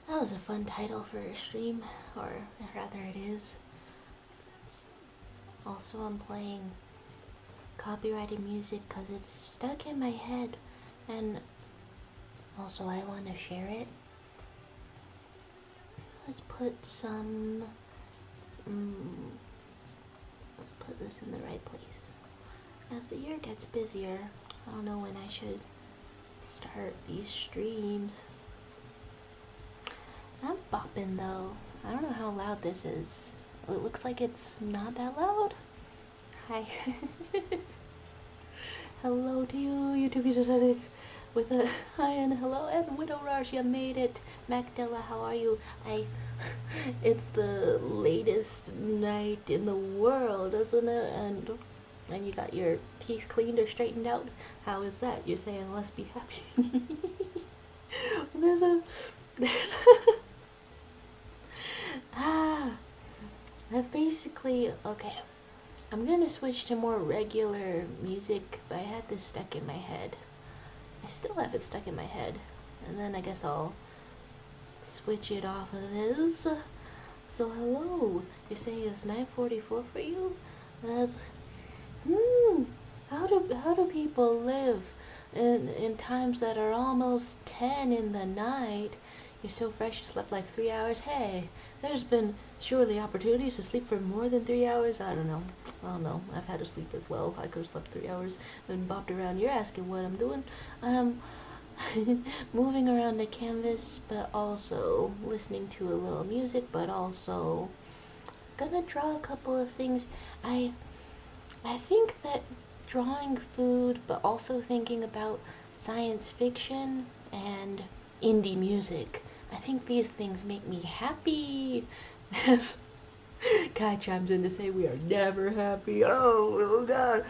That was a fun title for a stream, or rather it is. Also, I'm playing copyrighted music because it's stuck in my head, and also I want to share it. Let's put some... let's put this in the right place. As the year gets busier, I don't know when I should start these streams. I'm bopping though. I don't know how loud this is. It looks like it's not that loud. Hi. Hello to you, YouTube Aesthetic, with a hi and hello, and Widow Rush, you made it. Magdella, how are you? It's the latest night in the world, isn't it? And you got your teeth cleaned or straightened out. How is that? You're saying let's be happy. there's a I've basically, okay, I'm gonna switch to more regular music, but I had this stuck in my head. I still have it stuck in my head, and then I guess I'll switch it off of this. So hello, you're saying it's 9:44 for you? That's, how do people live in times that are almost 10 in the night? You're so fresh, you slept like 3 hours. Hey, there's been surely opportunities to sleep for more than 3 hours. I don't know. I've had to sleep as well. I could have slept 3 hours and bopped around. You're asking what I'm doing. Moving around the canvas, but also listening to a little music, but also gonna draw a couple of things. I think that drawing food, but also thinking about science fiction and indie music, I think these things make me happy. As Kai chimes in to say we are never happy. Oh god,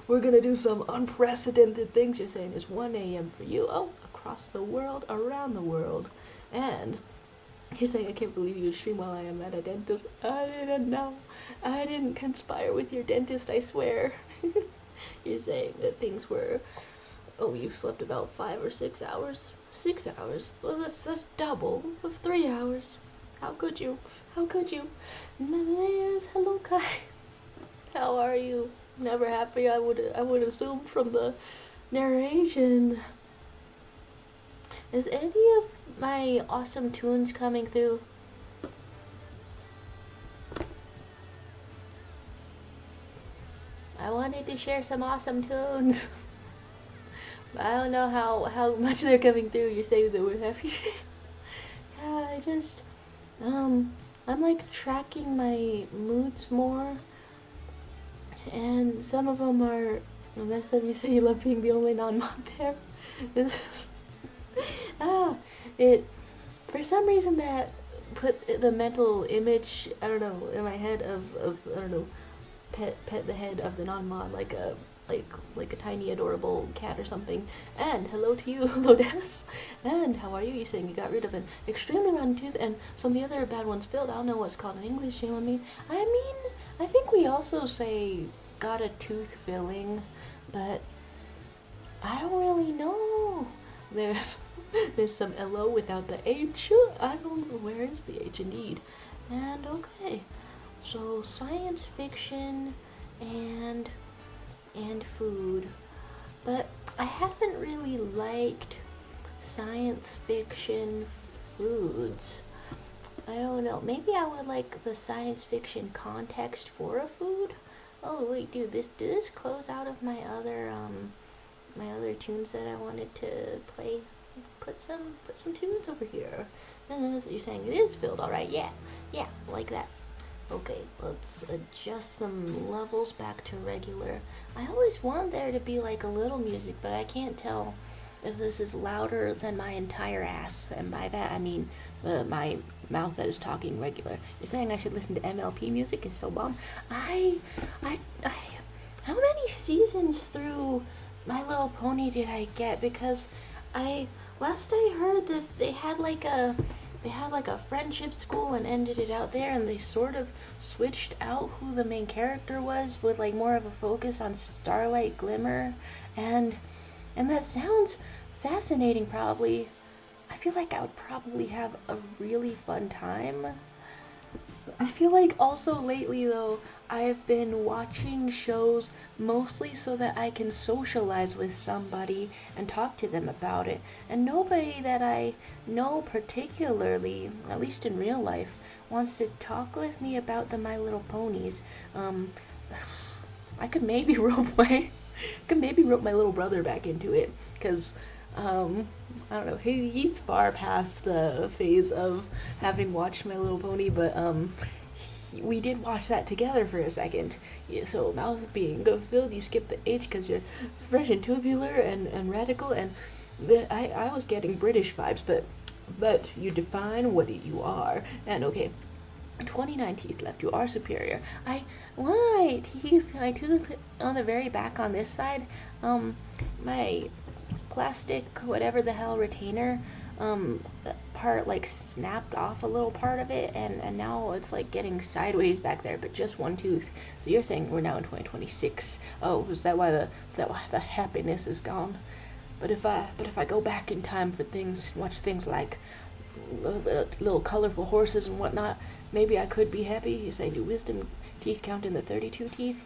we're gonna do some unprecedented things. You're saying it's 1 a.m. for you. Oh, across the world, around the world. And you're saying I can't believe you stream while I am at a dentist. I didn't know. I didn't conspire with your dentist, I swear. You're saying that things were, oh, you slept about 5 or 6 hours. 6 hours. So that's double of 3 hours. How could you? How could you? There's hello Kai. How are you? Never happy. I would assume from the narration. Is any of my awesome tunes coming through? I wanted to share some awesome tunes. I don't know how much they're coming through. You're saying that we're happy. Yeah, I just, I'm like tracking my moods more. And some of them are a mess up. You say you love being the only non-mod there. This is, it, for some reason that put the mental image, I don't know, in my head of I don't know, pet the head of the non-mod like a tiny adorable cat or something. And hello to you, Lodas. And how are you? You saying you got rid of an extremely rotten tooth and some of the other bad ones filled. I don't know what it's called in English, shame on me. I mean, I think we also say got a tooth filling, but I don't really know. There's some LO without the H. I don't know, where is the H indeed? And okay. So science fiction and food, but I haven't really liked science fiction foods. I don't know, maybe I would like the science fiction context for a food. Oh wait, dude, did this close out of my other tunes that I wanted to play? Put some tunes over here. And you're saying it is filled, alright, yeah, like that. Okay, let's adjust some levels back to regular. I always want there to be like a little music, but I can't tell if this is louder than my entire ass. And by that I mean my mouth that is talking regular. You're saying I should listen to MLP music is so bomb. I how many seasons through My Little Pony did I get? Because last I heard that they had like a friendship school and ended it out there, and they sort of switched out who the main character was with like more of a focus on Starlight Glimmer, and that sounds fascinating. Probably I feel like I would probably have a really fun time. I feel like also lately though, I've been watching shows mostly so that I can socialize with somebody and talk to them about it. And nobody that I know particularly, at least in real life, wants to talk with me about the My Little Ponies. Um, I could maybe rope my little brother back into it, because I don't know, he's far past the phase of having watched My Little Pony, but we did watch that together for a second. Yeah, so mouth being filled, you skip the H because you're fresh and tubular and radical, and I was getting British vibes, but you define what you are, and okay. 29 teeth left. You are superior. One of my tooth on the very back on this side, my plastic, whatever the hell, retainer, part like snapped off a little part of it, and now it's like getting sideways back there, but just one tooth. So you're saying we're now in 2026. Oh, is that why the happiness is gone? But if I go back in time for things, watch things like little colorful horses and whatnot, maybe I could be happy. You say, do wisdom teeth count in the 32 teeth?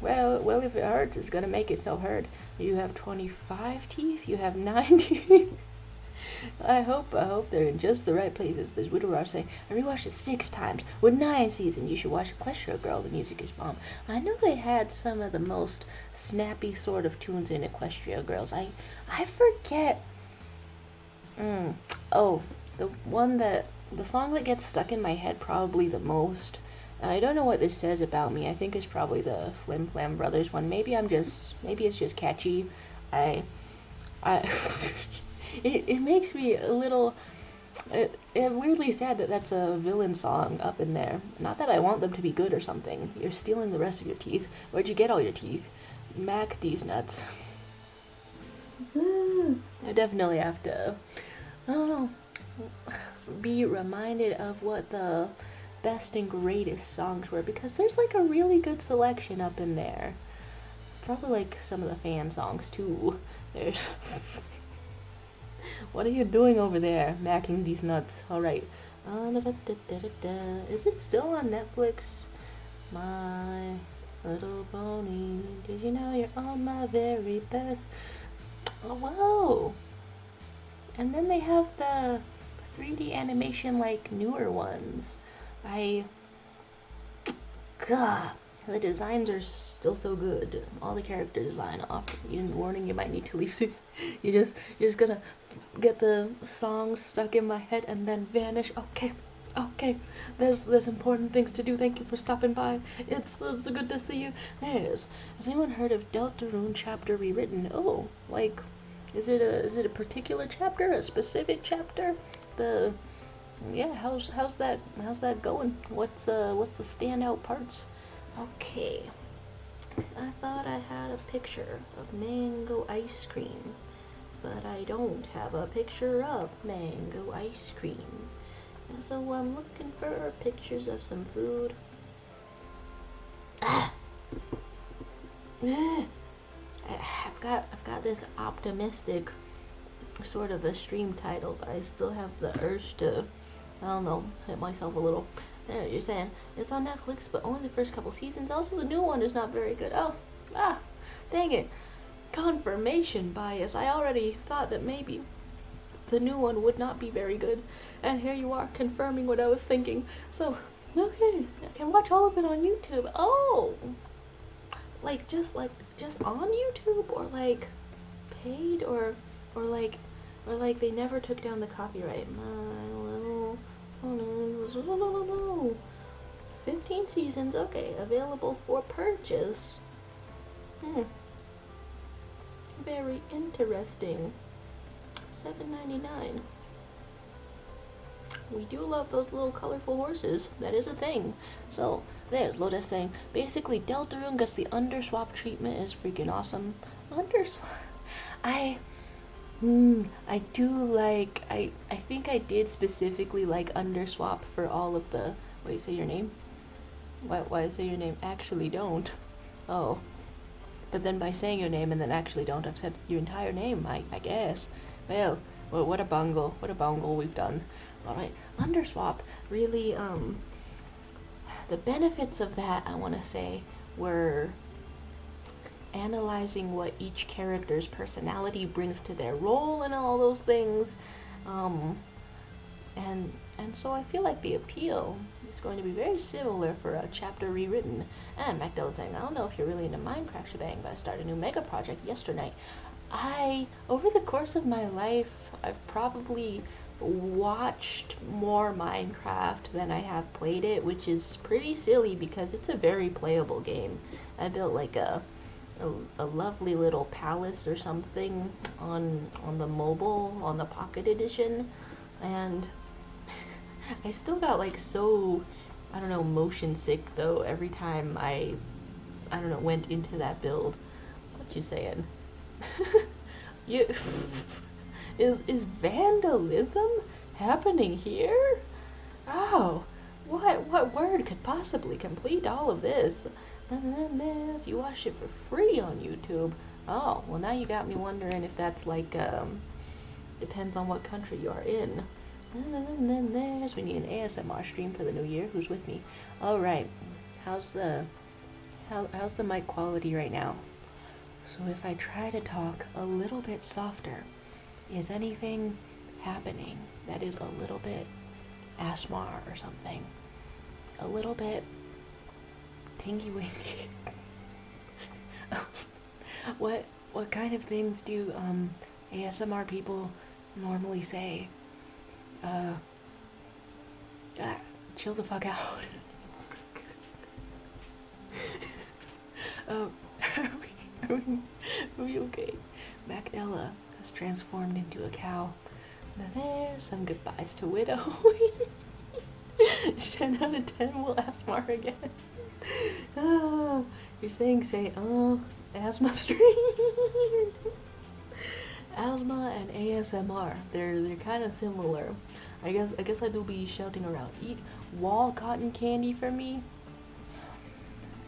Well, if it hurts, it's gonna make it so hurt. You have 25 teeth. You have 9 teeth. I hope they're in just the right places. There's Widow Rush saying, I rewatched it 6 times with 9 seasons. You should watch Equestria Girl. The music is bomb. I know they had some of the most snappy sort of tunes in Equestria Girls. I forget. Oh, the song that gets stuck in my head probably the most, and I don't know what this says about me. I think it's probably the Flim Flam Brothers one. Maybe it's just catchy. I it makes me a little weirdly sad that that's a villain song up in there. Not that I want them to be good or something. You're stealing the rest of your teeth. Where'd you get all your teeth? Mac D's nuts. I definitely have to, I don't know, be reminded of what the best and greatest songs were, because there's like a really good selection up in there. Probably like some of the fan songs too. There's what are you doing over there, macking these nuts? Alright. Is it still on Netflix? My Little Pony, did you know you're all my very best? Oh, whoa! And then they have the 3D animation, like, newer ones. God, the designs are still so good. All the character design off. Warning, you might need to leave soon. You're just gonna get the song stuck in my head and then vanish. Okay. There's important things to do. Thank you for stopping by. It's good to see you. Has anyone heard of Deltarune chapter rewritten? Oh, like, is it a particular chapter, a specific chapter? How's that going? What's the standout parts? Okay. I thought I had a picture of mango ice cream, but I don't have a picture of mango ice cream. And so I'm looking for pictures of some food. I've got this optimistic sort of a stream title, but I still have the urge to, I don't know, hit myself a little. There, you're saying it's on Netflix, but only the first couple seasons. Also, the new one is not very good. Dang it. Confirmation bias. I already thought that maybe the new one would not be very good, and here you are confirming what I was thinking. So, okay, I can watch all of it on YouTube. Oh, just on YouTube, or like paid, or like they never took down the copyright. My Little Ponies. 15 seasons. Okay, available for purchase. Very interesting. $7.99. We do love those little colorful horses. That is a thing. So, there's Lotus saying, basically Deltarune gets the underswap treatment is freaking awesome. Underswap? I do like, I think I did specifically like underswap for all of the, wait, say your name? Why say your name? Actually don't. Oh. But then by saying your name and then actually don't, I've said your entire name, I guess. Well, what a bungle we've done. All right, Underswap really the benefits of that, I want to say, were analyzing what each character's personality brings to their role and all those things. Um, and so I feel like the appeal is going to be very similar for a chapter rewritten. And Magdala saying, I don't know if you're really into Minecraft shebang, but I started a new mega project yesterday. Over the course of my life, I've probably watched more Minecraft than I have played it, which is pretty silly because it's a very playable game. I built like a lovely little palace or something on the mobile, on the Pocket Edition, and I still got like so, I don't know, motion sick though every time I don't know, went into that build. What you saying? You is vandalism happening here? Oh, what word could possibly complete all of this? You watch it for free on YouTube. Oh, well now you got me wondering if that's like depends on what country you are in. We need an ASMR stream for the new year. Who's with me? All right. How's the mic quality right now? So if I try to talk a little bit softer, is anything happening that is a little bit ASMR or something? A little bit tingy wingy? What kind of things do ASMR people normally say? Chill the fuck out. Oh, are we okay? Magdala has transformed into a cow. Now there's some goodbyes to Widow. 10 out of 10 will ASMR again. Oh, you're saying asthma stream. Asthma and ASMR, they're kind of similar. I guess I do be shouting around, eat wall cotton candy for me.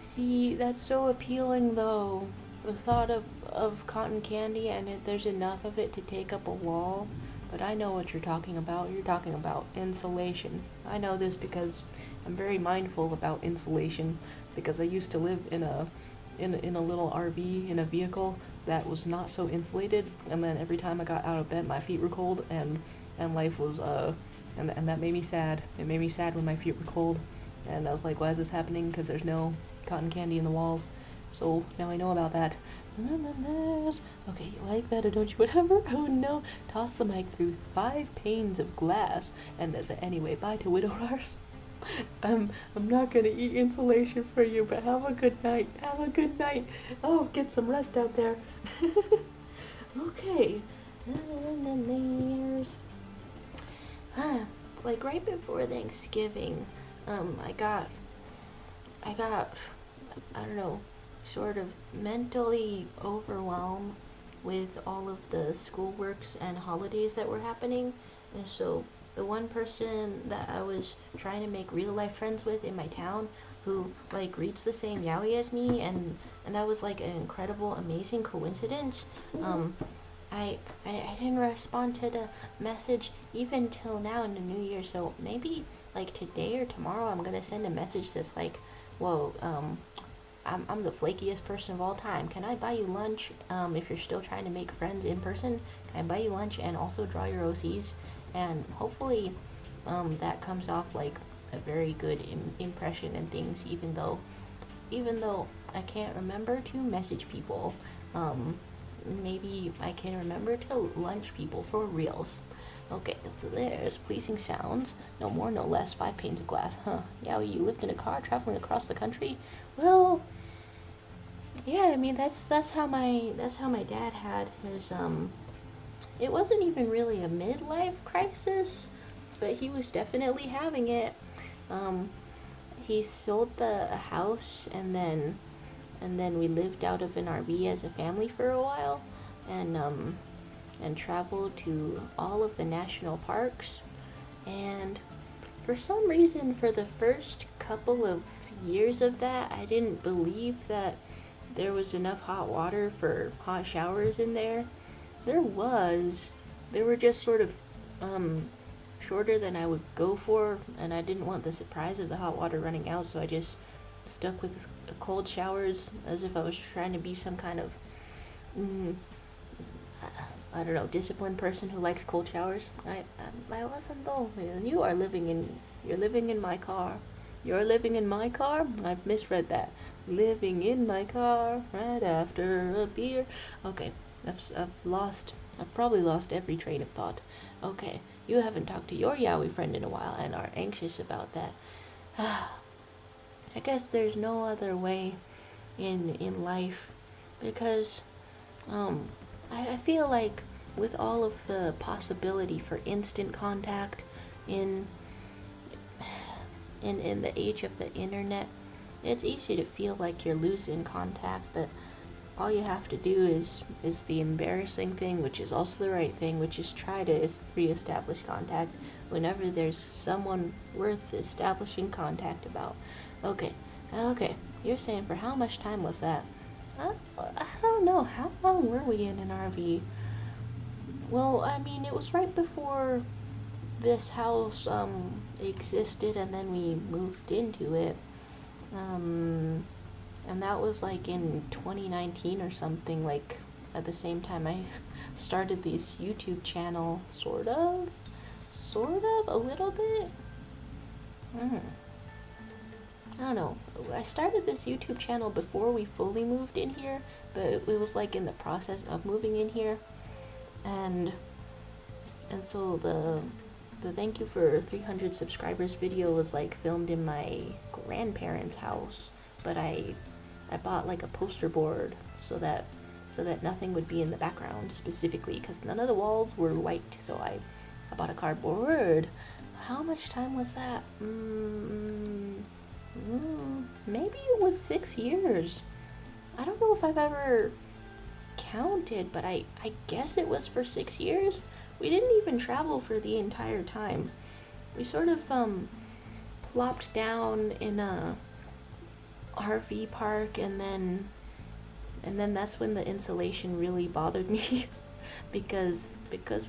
See, that's so appealing though. The thought of cotton candy and there's enough of it to take up a wall. But I know what you're talking about. You're talking about insulation. I know this because I'm very mindful about insulation because I used to live in a little RV in a vehicle that was not so insulated, and then every time I got out of bed my feet were cold and life was and that made me sad. It made me sad when my feet were cold, and I was like, why is this happening? Because there's no cotton candy in the walls. So now I know about that. Okay, you like that or don't you? Whatever. Oh no. Toss the mic through 5 panes of glass and there's an anyway. Bye to Widow Rars. I'm not gonna eat insulation for you, but have a good night. Have a good night. Oh, get some rest out there. Okay. Like right before Thanksgiving, I got, I don't know, sort of mentally overwhelmed with all of the schoolworks and holidays that were happening, and so the one person that I was trying to make real life friends with in my town who like reads the same yaoi as me, and that was like an incredible, amazing coincidence. I didn't respond to the message even till now in the new year, so maybe like today or tomorrow I'm gonna send a message that's like, whoa, I'm the flakiest person of all time. Can I buy you lunch? If you're still trying to make friends in person, can I buy you lunch and also draw your OCs? And hopefully that comes off like a very good impression and things, even though I can't remember to message people. Maybe I can remember to lunch people for reals. Okay, so there's pleasing sounds. No more, no less. 5 panes of glass. Huh. Yeah, you lived in a car traveling across the country? Well, yeah, I mean that's how my dad had his it wasn't even really a midlife crisis, but he was definitely having it. He sold the house and then we lived out of an RV as a family for a while, and traveled to all of the national parks. And for some reason, for the first couple of years of that, I didn't believe that there was enough hot water for hot showers in there. There was, they were just sort of um, shorter than I would go for, and I didn't want the surprise of the hot water running out, so I just stuck with cold showers as if I was trying to be some kind of mm, I don't know, disciplined person who likes cold showers. I wasn't though. You're living in my car. You're living in my car? I've misread that. Living in my car right after a beer. Okay, I've probably lost every train of thought. Okay, you haven't talked to your yaoi friend in a while and are anxious about that. I guess there's no other way in life because um I feel like with all of the possibility for instant contact in in the age of the internet, it's easy to feel like you're losing contact, but all you have to do is the embarrassing thing, which is also the right thing, which is try to reestablish contact whenever there's someone worth establishing contact about. Okay, okay. You're saying for how much time was that? I don't know. How long were we in an RV? Well, I mean, it was right before this house existed, and then we moved into it. Um, and that was like in 2019 or something, like at the same time I started this YouTube channel, sort of, a little bit. I don't know. I started this YouTube channel before we fully moved in here, but it was like in the process of moving in here, and so the thank you for 300 subscribers video was like filmed in my grandparents' house, but I bought like a poster board so that nothing would be in the background specifically because none of the walls were white, so I bought a cardboard. How much time was that? Maybe it was 6 years. I don't know if I've ever counted, but I guess it was for 6 years. We didn't even travel for the entire time. We sort of plopped down in a RV park, and then that's when the insulation really bothered me because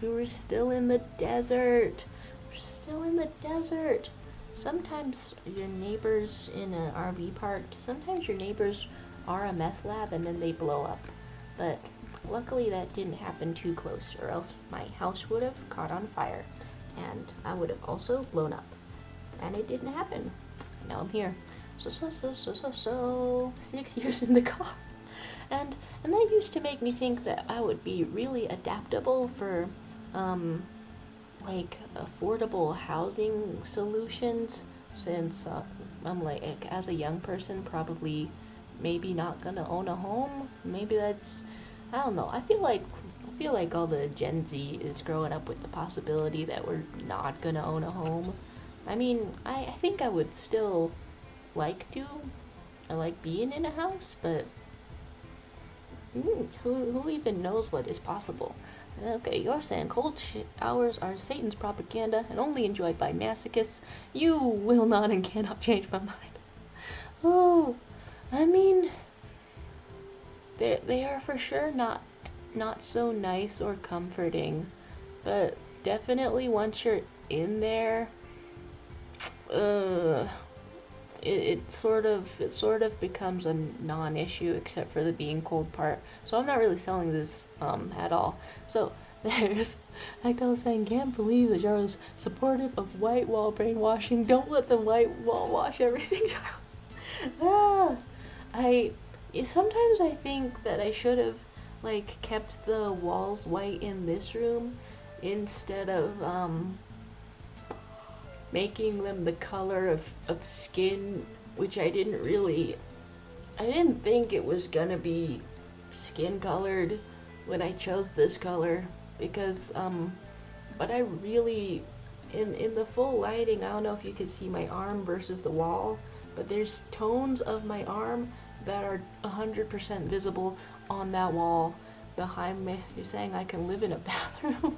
we were still in the desert. We're still in the desert. Sometimes your neighbors in an RV park, sometimes your neighbors are a meth lab and then they blow up. But luckily that didn't happen too close, or else my house would have caught on fire and I would have also blown up. And it didn't happen. Now I'm here. So 6 years in the car. And that used to make me think that I would be really adaptable for like affordable housing solutions, since I'm like as a young person probably maybe not gonna own a home. Maybe that's, I don't know. I feel like all the Gen Z is growing up with the possibility that we're not gonna own a home. I mean, I think I would still like to. I like being in a house, but who even knows what is possible? Okay, you're saying cold showers are Satan's propaganda and only enjoyed by masochists. You will not and cannot change my mind. Oh, I mean, they are for sure not so nice or comforting, but definitely once you're in there, it sort of becomes a non-issue except for the being cold part. So I'm not really selling this at all. So there's Actel saying, can't believe the jar is supportive of white wall brainwashing. Don't let the white wall wash everything, child. Sometimes I think that I should have like kept the walls white in this room instead of making them the color of skin, which I didn't think it was gonna be skin colored when I chose this color, because but I really, in the full lighting, I don't know if you can see my arm versus the wall, but there's tones of my arm that are 100% visible on that wall behind me. You're saying I can live in a bathroom?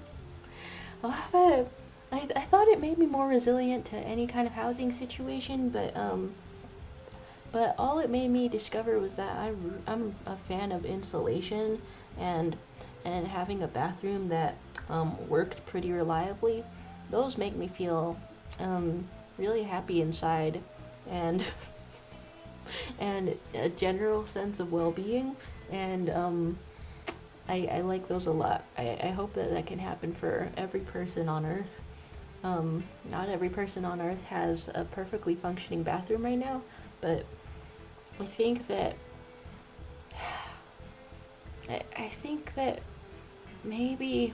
I thought it made me more resilient to any kind of housing situation, but all it made me discover was that I'm a fan of insulation, and and having a bathroom that worked pretty reliably, those make me feel really happy inside, and and a general sense of well-being, and I like those a lot. I hope that that can happen for every person on Earth. Not every person on Earth has a perfectly functioning bathroom right now, but I think that I think that maybe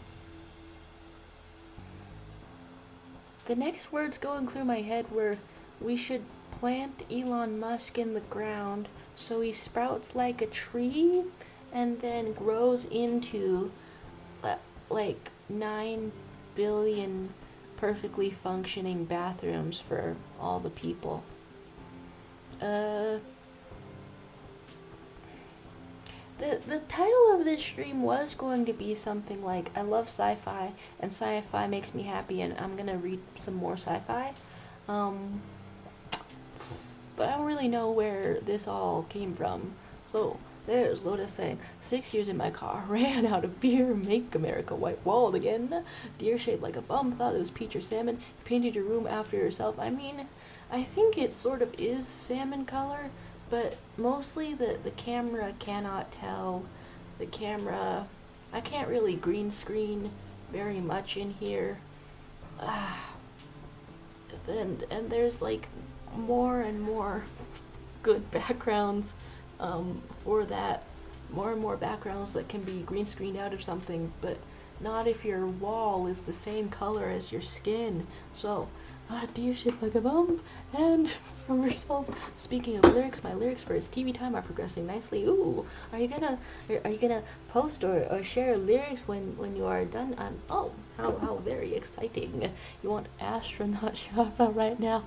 the next words going through my head were, we should plant Elon Musk in the ground so he sprouts like a tree and then grows into like 9 billion perfectly functioning bathrooms for all the people. The title of this stream was going to be something like, I love sci-fi, and sci-fi makes me happy, and I'm gonna read some more sci-fi. But I don't really know where this all came from. So there's Lotus saying, 6 years in my car, ran out of beer, make America white walled again. Deer shaped like a bum, thought it was peach or salmon, painted your room after yourself. I mean, I think it sort of is salmon color, but mostly the camera cannot tell. The camera, I can't really green screen very much in here. And there's like more and more good backgrounds for that. More and more backgrounds that can be green screened out of something, but not if your wall is the same color as your skin. So, deer shaped like a bump, and from yourself. Speaking of lyrics, my lyrics for his TV time are progressing nicely. Ooh, are you gonna post or share lyrics when you are done? Oh, how very exciting! You want astronaut genre right now?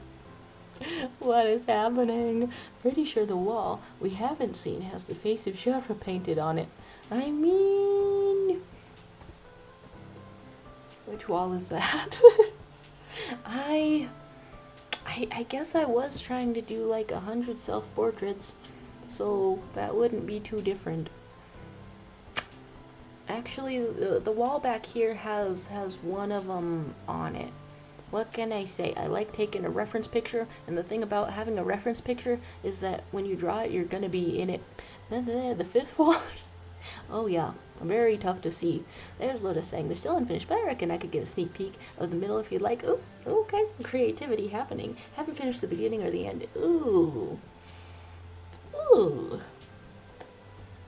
What is happening? Pretty sure the wall we haven't seen has the face of Jafra painted on it. I mean, which wall is that? I guess I was trying to do like 100 self-portraits, so that wouldn't be too different. Actually, the wall back here has one of them on it. What can I say? I like taking a reference picture, and the thing about having a reference picture is that when you draw it, you're gonna be in it. The fifth wall. Oh yeah, very tough to see. There's Lotus saying they're still unfinished, but I reckon I could get a sneak peek of the middle if you'd like. Ooh, okay, creativity happening. Haven't finished the beginning or the end. Ooh. Ooh.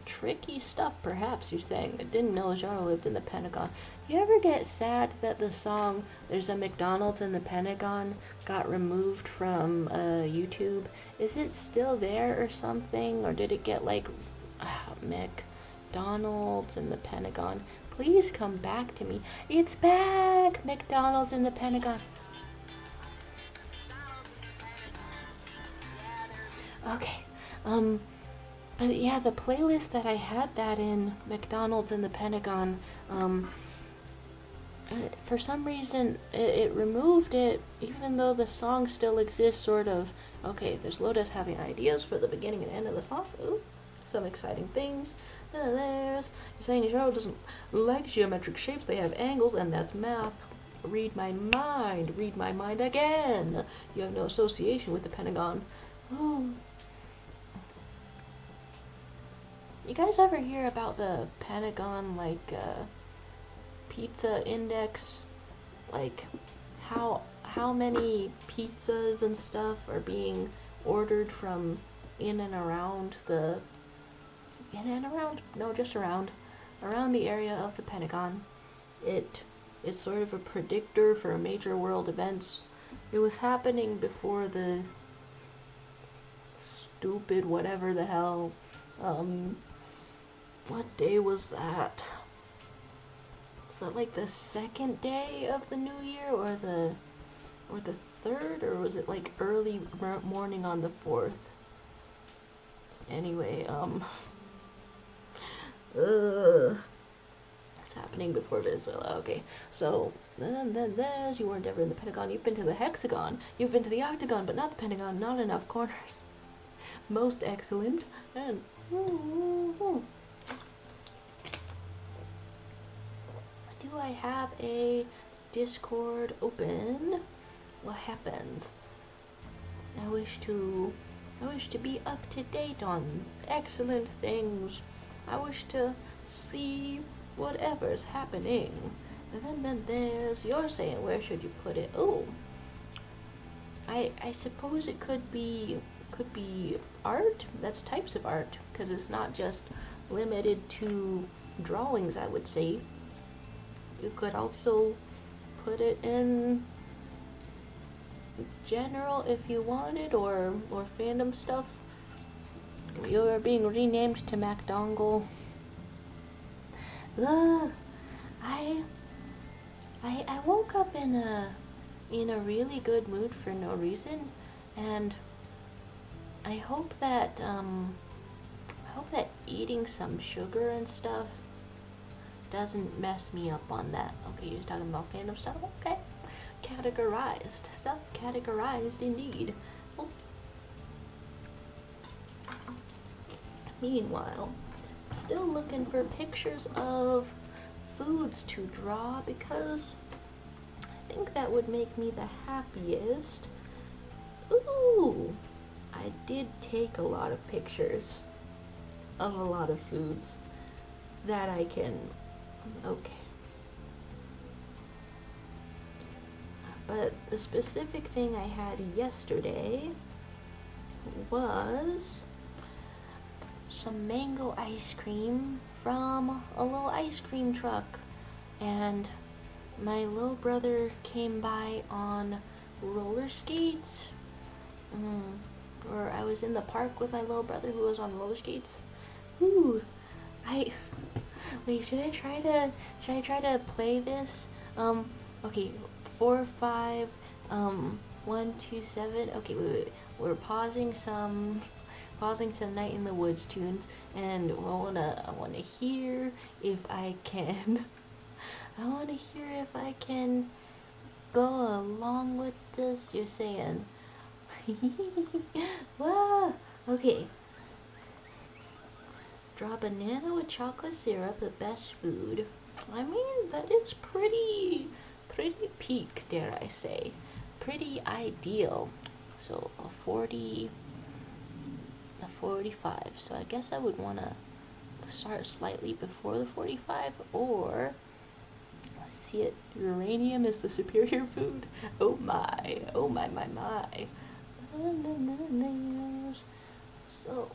Tricky stuff, perhaps, you're saying. I didn't know Genre lived in the Pentagon. You ever get sad that the song There's a McDonald's in the Pentagon got removed from YouTube? Is it still there or something? Or did it get like... McDonald's in the Pentagon. Please come back to me. It's back! McDonald's in the Pentagon. Okay. But yeah, the playlist that I had that in, McDonald's in the Pentagon, for some reason, it removed it, even though the song still exists, sort of. Okay, there's Lotus having ideas for the beginning and end of the song. Ooh, some exciting things. You're saying Genre doesn't like geometric shapes, they have angles, and that's math. Read my mind again. You have no association with the Pentagon. Oh. You guys ever hear about the Pentagon, like, pizza index? Like, how many pizzas and stuff are being ordered from in and around the... No, just around the area of the Pentagon. It's sort of a predictor for major world events. It was happening before the stupid whatever the hell, what day was that? Was that like the second day of the new year, or the third, or was it like early morning on the 4th? Anyway, it's happening before Venezuela. Okay, so then there's, you weren't ever in the Pentagon. You've been to the hexagon. You've been to the octagon, but not the Pentagon. Not enough corners. Most excellent. And do I have a Discord open? What happens? I wish to be up to date on excellent things. I wish to see whatever's happening. And then there's, you're saying, where should you put it? Oh, I suppose it could be art. That's types of art, because it's not just limited to drawings, I would say. You could also put it in general if you wanted, or fandom stuff. You're being renamed to MacDongle. I woke up in a really good mood for no reason, and I hope that eating some sugar and stuff doesn't mess me up on that. Okay, you're talking about fandom stuff? Okay. Categorized. Self-categorized indeed. Oh. Meanwhile, still looking for pictures of foods to draw, because I think that would make me the happiest. Ooh! I did take a lot of pictures of a lot of foods that I can... Okay. But the specific thing I had yesterday was some mango ice cream from a little ice cream truck, and my little brother came by on roller skates. Or I was in the park with my little brother who was on roller skates. Ooh, wait, should I try to play this? Okay, 4, 5, 1, 2, 7. Okay, wait. We're pausing some Night in the Woods tunes, and I wanna hear if I can. I wanna hear if I can go along with this. You're saying, wow. Okay. Draw banana with chocolate syrup, the best food. I mean, that is pretty peak, dare I say. Pretty ideal. So a 40, a 45. So I guess I would want to start slightly before the 45, or let's see it. Uranium is the superior food. Oh my, my. So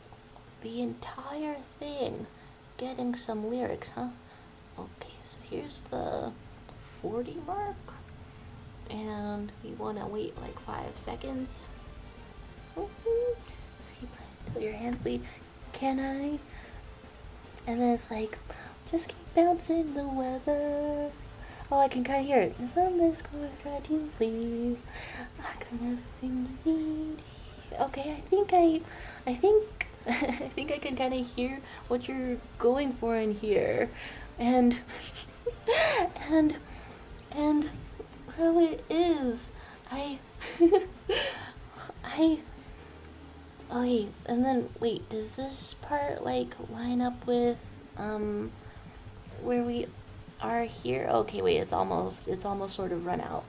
the entire thing, getting some lyrics, huh? Okay, so here's the 40 mark, and we want to wait like 5 seconds. Till your hands bleed. Can I? And then it's like, just keep bouncing the weather. Oh, I can kind of hear it. On this course, try to please. I got nothing to need. Okay, I think I can kind of hear what you're going for in here, and how it is. Okay, and then wait, does this part like line up with where we are here? Okay, wait, it's almost sort of run out.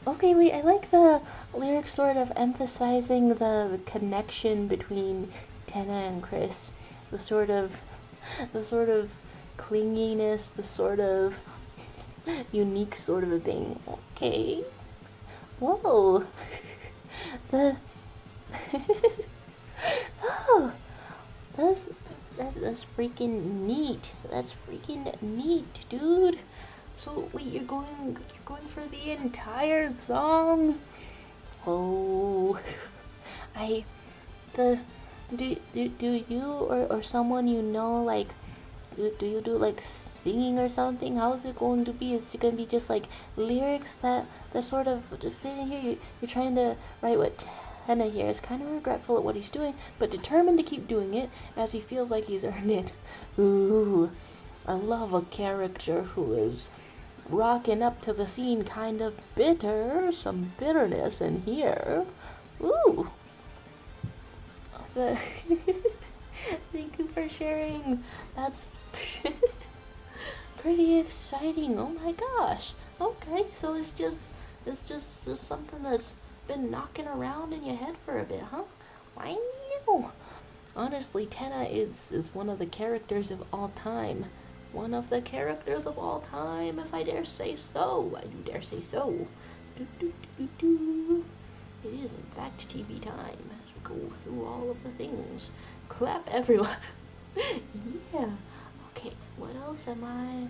Okay, wait, I like the lyrics sort of emphasizing the connection between Tenna and Chris. The sort of clinginess, the sort of unique sort of a thing. Okay. Whoa. Oh, that's freaking neat. That's freaking neat, dude. So wait, you're going for the entire song? Oh, do you or someone you know, like, do you do like singing or something? How is it going to be? Is it going to be just like lyrics that sort of fit in here? You're trying to write what Tenna here is kind of regretful at what he's doing, but determined to keep doing it as he feels like he's earned it. Ooh, I love a character who is rocking up to the scene, kind of bitter, some bitterness in here. Ooh. Thank you for sharing. That's pretty exciting. Oh my gosh. Okay, so it's just something that's been knocking around in your head for a bit, huh? Wow. Honestly, Tenna is one of the characters of all time. One of the characters of all time, if I dare say so. I do dare say so. Do, do, do, do. It is in fact TV time as we go through all of the things. Clap everyone. Yeah. Okay, what else am I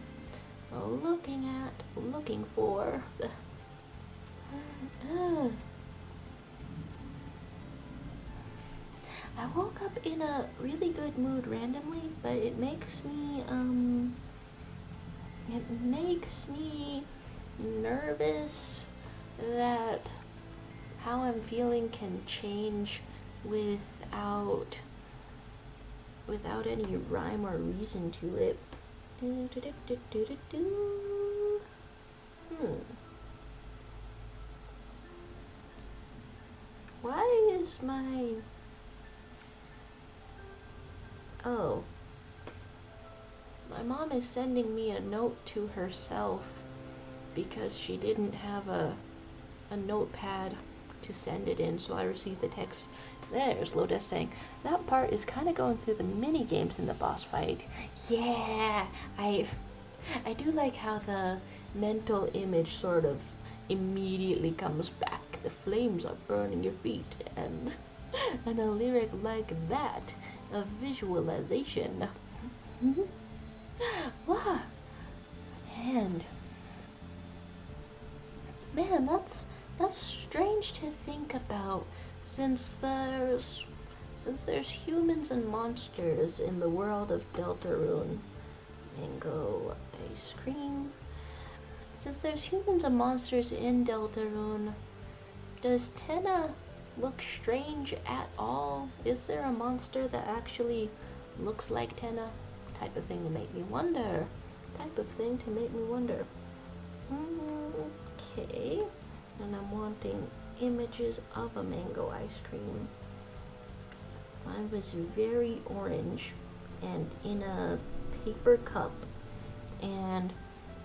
looking for? I woke up in a really good mood randomly, but it makes me nervous that how I'm feeling can change without any rhyme or reason to it. Why is my... Oh. My mom is sending me a note to herself because she didn't have a notepad to send it in, so I received the text. There's Lotus saying, that part is kind of going through the mini games in the boss fight. Yeah, I do like how the mental image sort of immediately comes back. The flames are burning your feet, and a lyric like that, a visualization. Wow. And man, that's strange to think about, since there's humans and monsters in the world of Deltarune. Mango ice cream. Since there's humans and monsters in Deltarune, does Tenna look strange at all? Is there a monster that actually looks like Tenna? Type of thing to make me wonder. Okay. And I'm wanting images of a mango ice cream. Mine was very orange and in a paper cup, and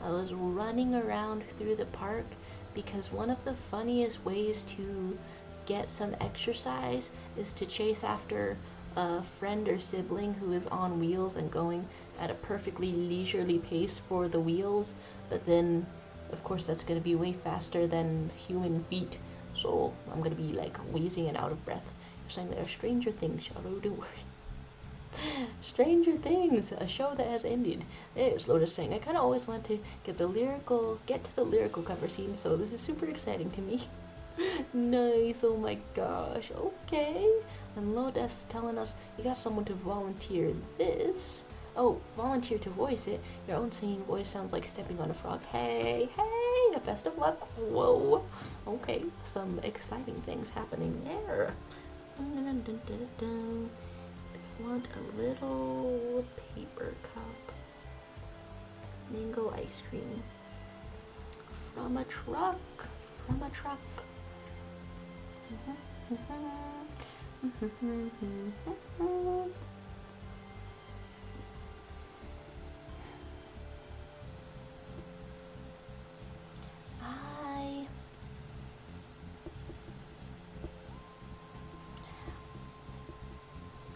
I was running around through the park because one of the funniest ways to get some exercise is to chase after a friend or sibling who is on wheels and going at a perfectly leisurely pace for the wheels, but then of course that's going to be way faster than human feet, so I'm going to be like wheezing and out of breath. You're saying there are Stranger Things, Shadow, don't worry. Stranger Things, a show that has ended. There's Lotus saying, I kind of always want to get to the lyrical cover scene, so this is super exciting to me. Nice, oh my gosh, okay. And Lotus telling us, you got someone to volunteer this. Oh, volunteer to voice it. Your own singing voice sounds like stepping on a frog. Hey, best of luck. Whoa. Okay, some exciting things happening there. Want a little paper cup. Mango ice cream. From a truck.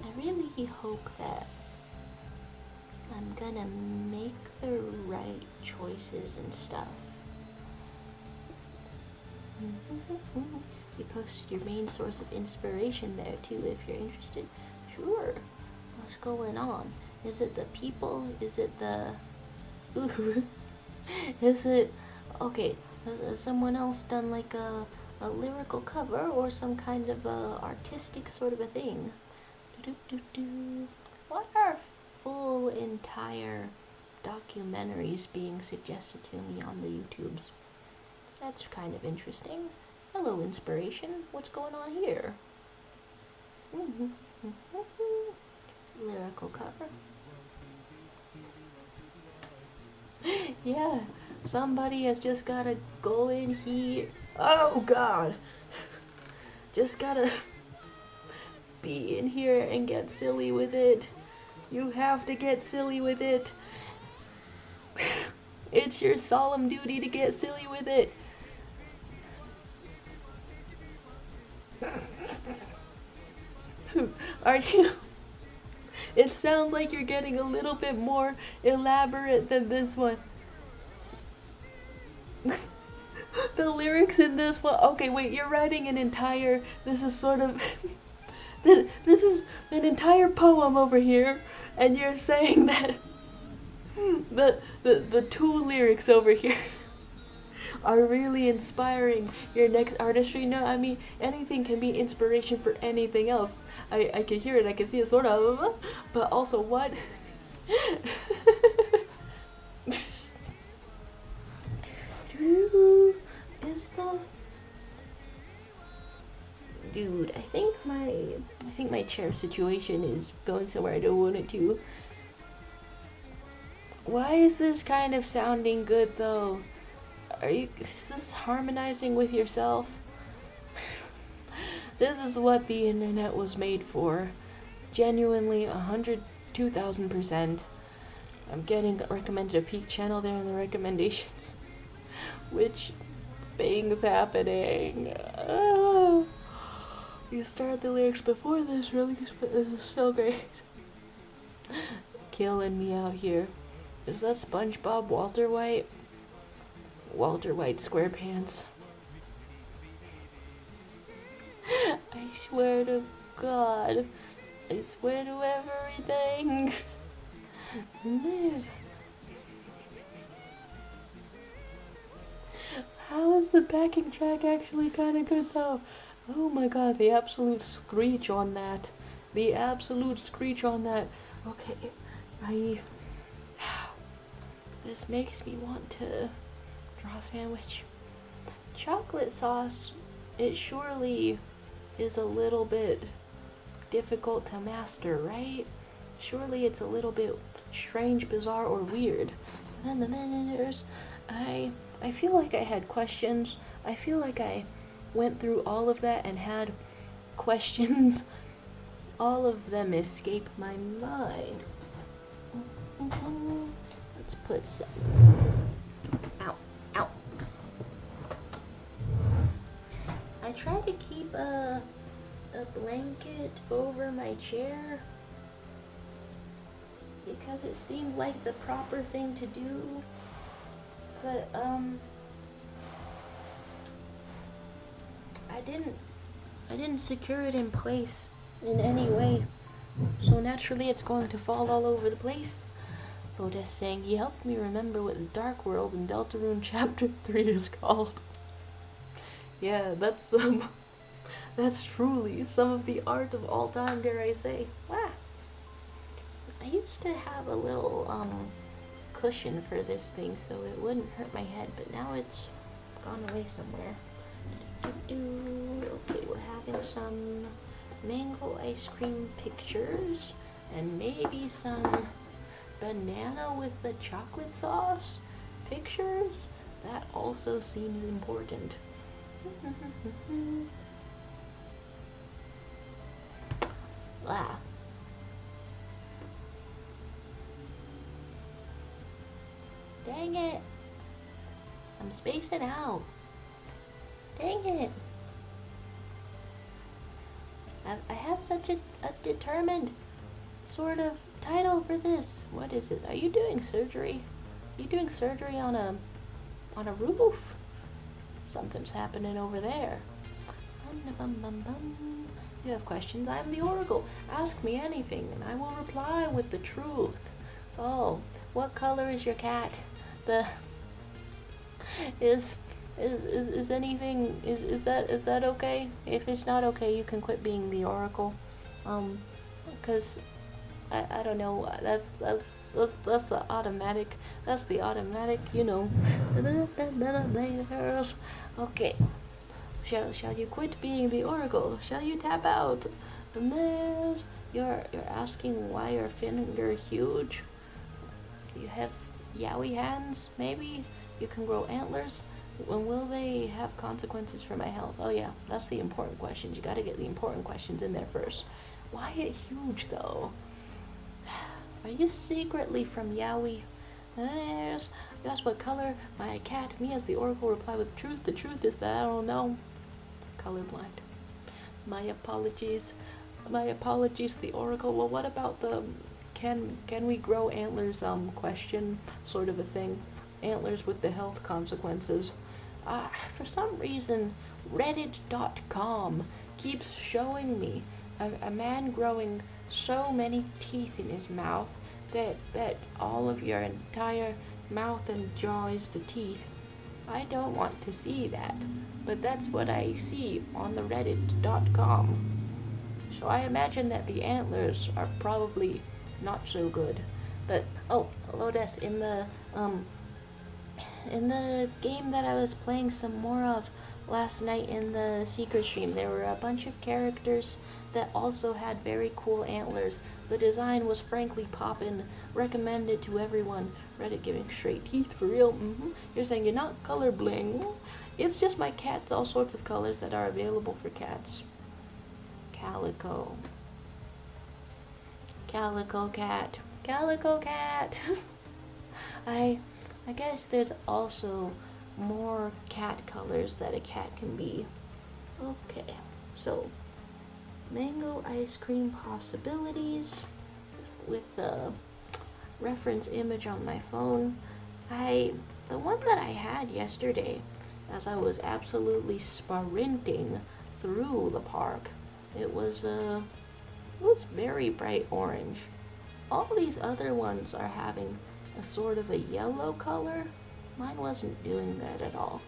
I really hope that I'm gonna make the right choices and stuff. You posted your main source of inspiration there too, if you're interested. Sure. What's going on? Is it the people? Is it the... Ooh. Is it... Okay, has someone else done like a lyrical cover or some kind of artistic sort of a thing? What are full entire documentaries being suggested to me on the YouTubes? That's kind of interesting. Hello, inspiration. What's going on here? Lyrical cover. Yeah, somebody has just gotta go in here. Oh God! Just gotta be in here and get silly with it. You have to get silly with it. It's your solemn duty to get silly with it. Are you? It sounds like you're getting a little bit more elaborate than this one. The lyrics in this one. Okay, wait, you're writing an entire. This is sort of. This is an entire poem over here, and you're saying that the two lyrics over here are really inspiring your next artistry. No, I mean, anything can be inspiration for anything else. I can hear it, I can see it, sort of, but also what? Is the dude? I think my chair situation is going somewhere I don't want it to. Why is this kind of sounding good though? Is this harmonizing with yourself? This is what the internet was made for. Genuinely 102,000%. I'm getting recommended a peak channel there in the recommendations. Which thing's happening? Oh. You started the lyrics before this release, but this is so great. Killing me out here. Is that SpongeBob Walter White? Walter White SquarePants. I swear to God. I swear to everything. Liz. How is the backing track actually kind of good though? Oh my God, the absolute screech on that. The absolute screech on that. Okay, this makes me want to draw a sandwich. Chocolate sauce, it surely is a little bit difficult to master, right? Surely it's a little bit strange, bizarre, or weird. And then there's, I feel like I had questions. I feel like I went through all of that and had questions. All of them escape my mind. Let's put some. Ow. I try to keep a blanket over my chair because it seemed like the proper thing to do. But I didn't secure it in place in any way. So naturally it's going to fall all over the place. Lotus saying, he helped me remember what the Dark World in Deltarune Chapter 3 is called. Yeah, that's truly some of the art of all time, dare I say. Wow. I used to have a little cushion for this thing so it wouldn't hurt my head, but now it's gone away somewhere. Okay, we're having some mango ice cream pictures and maybe some banana with the chocolate sauce pictures. That also seems important. Wow. Dang it. I'm spacing out. Dang it. I have such a determined sort of title for this. What is it? Are you doing surgery? Are you doing surgery on a roof? Something's happening over there. You have questions? I am the Oracle. Ask me anything, and I will reply with the truth. Oh, what color is your cat? Is anything, is that okay? If it's not okay, you can quit being the Oracle. Because I don't know, that's the automatic, you know. Okay. Shall you quit being the Oracle? Shall you tap out? And there's, you're asking why your finger huge? You have yaoi hands, maybe? You can grow antlers? When will they have consequences for my health? Oh yeah, that's the important questions. You gotta get the important questions in there first. Why it huge though? Are you secretly from Yowie? Yes. You asked what color my cat, me as the oracle, reply with truth. The truth is that I don't know. Colorblind. My apologies. My apologies, the oracle. Well, what about the can we grow antlers question sort of a thing? Antlers with the health consequences. For some reason, Reddit.com keeps showing me a man growing so many teeth in his mouth that all of your entire mouth and jaw is the teeth. I don't want to see that, but that's what I see on the Reddit.com. So I imagine that the antlers are probably not so good. But oh, Lotus, in the game that I was playing some more of last night in the secret stream, there were a bunch of characters that also had very cool antlers. The design was frankly poppin', recommended to everyone. Reddit giving straight teeth for real. You're saying you're not color bling. It's just my cats, all sorts of colors that are available for cats. Calico. Calico cat. Calico cat. I guess there's also more cat colors that a cat can be. Okay, so mango ice cream possibilities with the reference image on my phone. The one that I had yesterday, as I was absolutely sprinting through the park, it was very bright orange. All these other ones are having a sort of a yellow color. Mine wasn't doing that at all.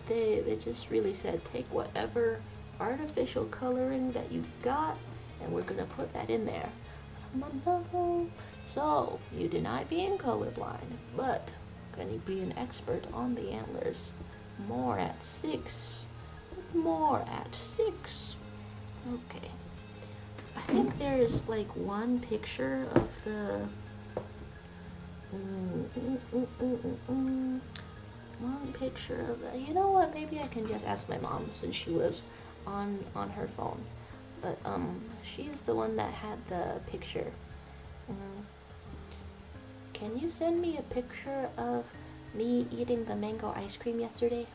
They just really said, take whatever artificial coloring that you got, and we're gonna put that in there. So, you deny being colorblind, but can you be an expert on the antlers? More at 6. More at 6. Okay. I think there's like one picture of the one picture of the, you know what, maybe I can just ask my mom since she was on her phone. But she's the one that had the picture. Can you send me a picture of me eating the mango ice cream yesterday?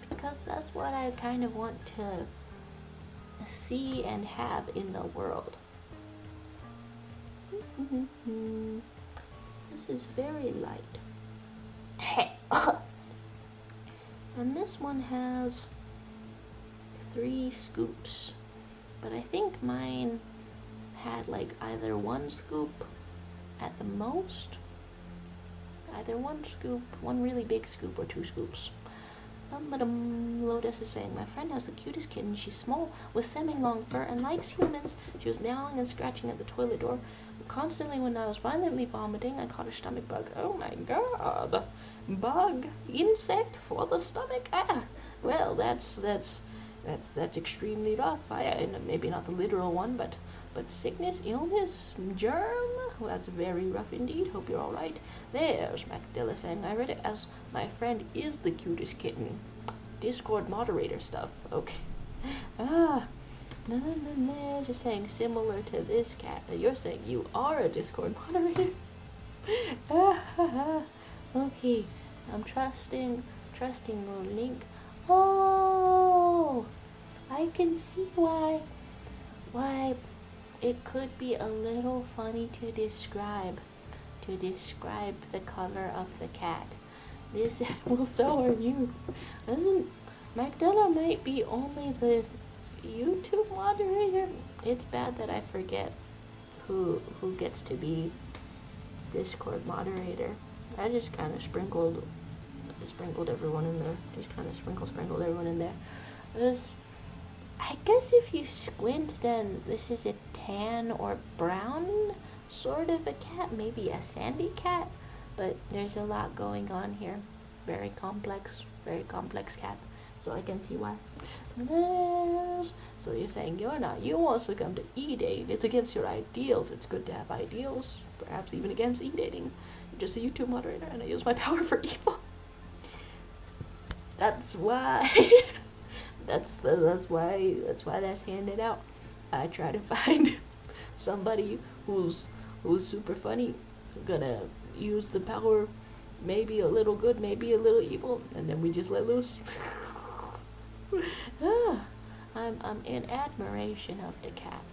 Because that's what I kind of want to see and have in the world. This is very light. And this one has 3 scoops, but I think mine had like either 1 scoop at the most, either 1 scoop, 1 really big scoop, or 2 scoops. Lotus is saying, my friend has the cutest kitten. She's small with semi-long fur and likes humans. She was meowing and scratching at the toilet door. Constantly when I was violently vomiting, I caught a stomach bug. Oh my god. Bug, insect for the stomach. Well, that's extremely rough. Maybe not the literal one, but sickness, illness, germ. Well, that's very rough indeed. Hope you're all right. There's Macdilla saying, I read it as my friend is the cutest kitten. Discord moderator stuff. Okay. No. You're saying similar to this cat. You're saying you are a Discord moderator. Okay. I'm trusting the link. Oh, I can see why it could be a little funny to describe the color of the cat. This, well, so are you. Magdala might be only the YouTube moderator. It's bad that I forget who gets to be Discord moderator. I just kind of sprinkled everyone in there. Just kind of sprinkled everyone in there. I guess if you squint, then this is a tan or brown sort of a cat, maybe a sandy cat, but there's a lot going on here. Very complex cat, so I can see why. So you're saying you want to come to e-date. It's against your ideals. It's good to have ideals, perhaps even against e-dating. You're just a YouTube moderator and I use my power for evil. That's why. That's why that's handed out. I try to find somebody who's super funny, gonna use the power, maybe a little good, maybe a little evil, and then we just let loose. Ah, I'm in admiration of the cat.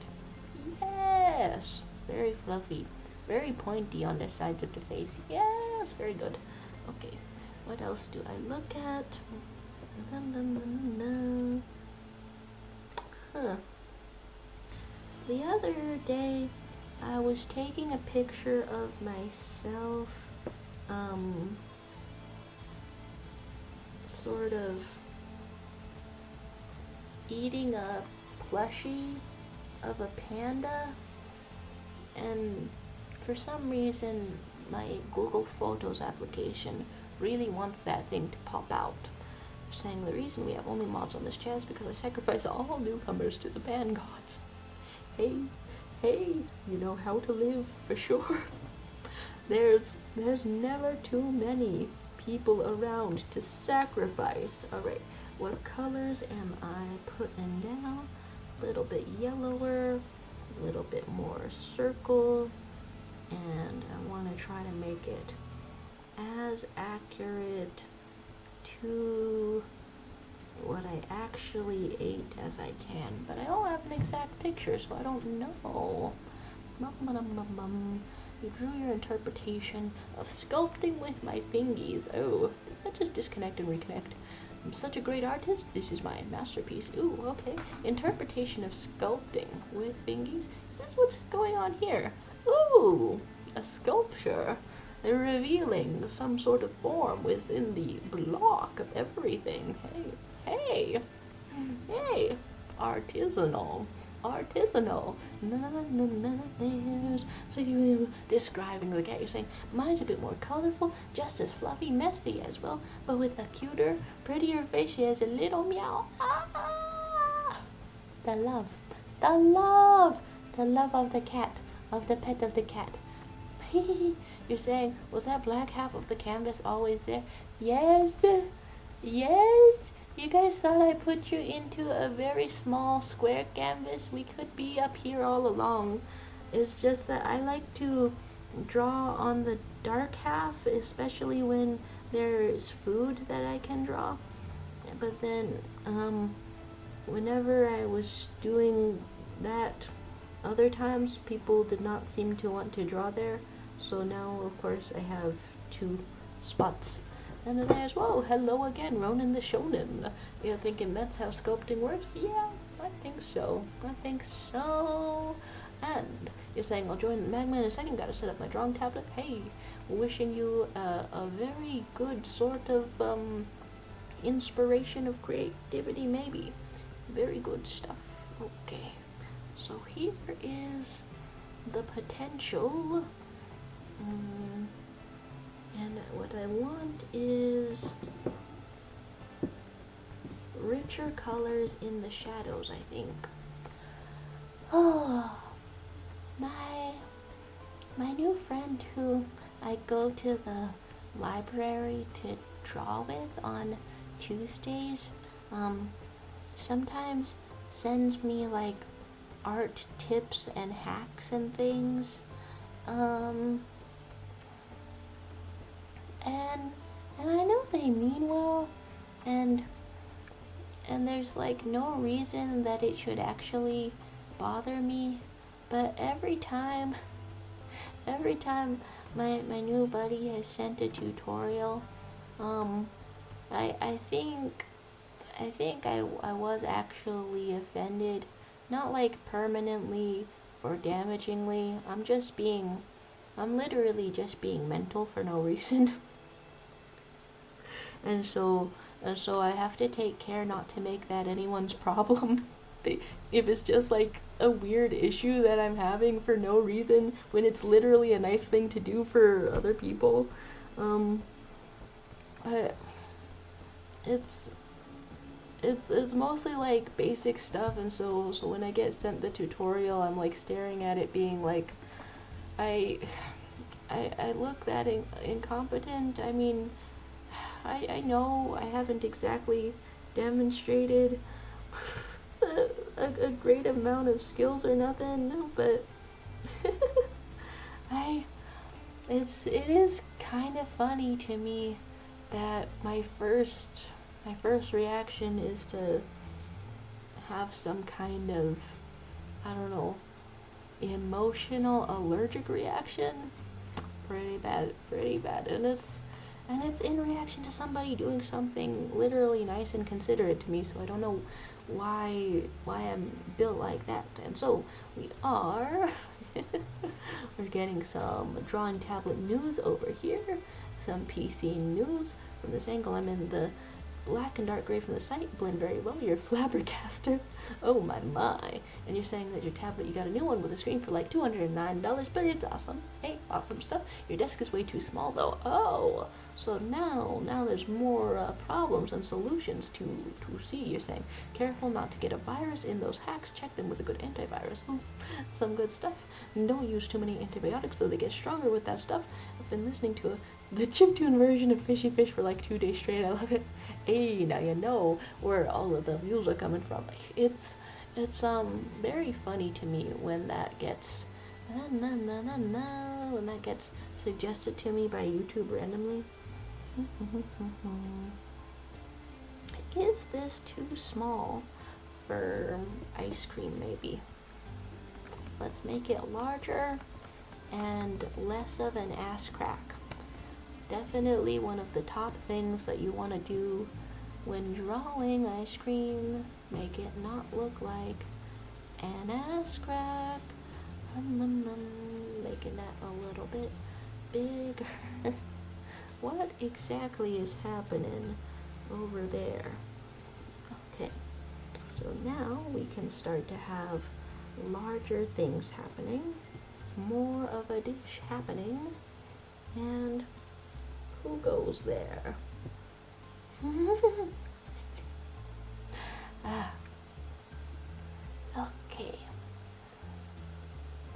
Yes, very fluffy, very pointy on the sides of the face. Yes, very good. Okay, what else do I look at? Huh. The other day, I was taking a picture of myself, sort of eating a plushie of a panda, and for some reason my Google Photos application really wants that thing to pop out, saying the reason we have only mods on this channel is because I sacrifice all newcomers to the pan gods. Hey, you know how to live for sure. There's never too many people around to sacrifice. Alright, what colors am I putting down? A little bit yellower, a little bit more circle, and I want to try to make it as accurate to what I actually ate as I can, but I don't have an exact picture, so I don't know. You drew your interpretation of sculpting with my fingies. Oh, let's just disconnect and reconnect. I'm such a great artist. This is my masterpiece. Ooh, okay. Interpretation of sculpting with fingies. Is this what's going on here? Ooh, a sculpture. They're revealing some sort of form within the block of everything. Hey, artisanal. So you describing the cat, you're saying mine's a bit more colorful, just as fluffy, messy as well, but with a cuter, prettier face. She has a little meow. Ah! The love of the cat, of the pet of the cat. You're saying, was that black half of the canvas always there? Yes. You guys thought I put you into a very small square canvas? We could be up here all along. It's just that I like to draw on the dark half, especially when there's food that I can draw. But then, whenever I was doing that other times, people did not seem to want to draw there. So now, of course, I have 2 spots. And then there's, whoa, hello again, Ronan the Shonen. You're thinking that's how sculpting works? Yeah, I think so. And you're saying, I'll join Magma in a second, gotta set up my drawing tablet. Hey, wishing you a very good sort of inspiration of creativity, maybe. Very good stuff. Okay, so here is the potential. And what I want is richer colors in the shadows, I think. Oh, my new friend who I go to the library to draw with on Tuesdays, sometimes sends me like art tips and hacks and things. And I know they mean well, and there's like no reason that it should actually bother me, but every time my new buddy has sent a tutorial, I think I was actually offended, not like permanently or damagingly. I'm literally just being mental for no reason. And so I have to take care not to make that anyone's problem. If it's just like a weird issue that I'm having for no reason, when it's literally a nice thing to do for other people. But it's mostly like basic stuff, and so when I get sent the tutorial, I'm like staring at it being like, I look that incompetent. I mean, I know I haven't exactly demonstrated a great amount of skills or nothing, but it is kind of funny to me that my first reaction is to have some kind of, I don't know, emotional allergic reaction. Pretty bad, and it's in reaction to somebody doing something literally nice and considerate to me, so I don't know why I'm built like that. And so we are we're getting some drawing tablet news over here, some PC news. From this angle, I'm in the black and dark gray from the site, blend very well. You're Flabbergaster. Oh my. And you're saying that your tablet, you got a new one with a screen for like $209, but it's awesome. Hey, awesome stuff. Your desk is way too small though. Oh, so now there's more problems and solutions to see. You're saying, careful not to get a virus in those hacks. Check them with a good antivirus. Oh, some good stuff. Don't use too many antibiotics, though they get stronger with that stuff. I've been listening to the chiptune version of Fishy Fish for like 2 days straight. I love it. Hey, now you know where all of the views are coming from. It's very funny to me when that gets suggested to me by YouTube randomly. Is this too small for ice cream? Maybe. Let's make it larger and less of an ass crack. Definitely one of the top things that you want to do when drawing ice cream. Make it not look like an ass crack. Making that a little bit bigger. What exactly is happening over there? Okay, so now we can start to have larger things happening, more of a dish happening, and who goes there? Okay.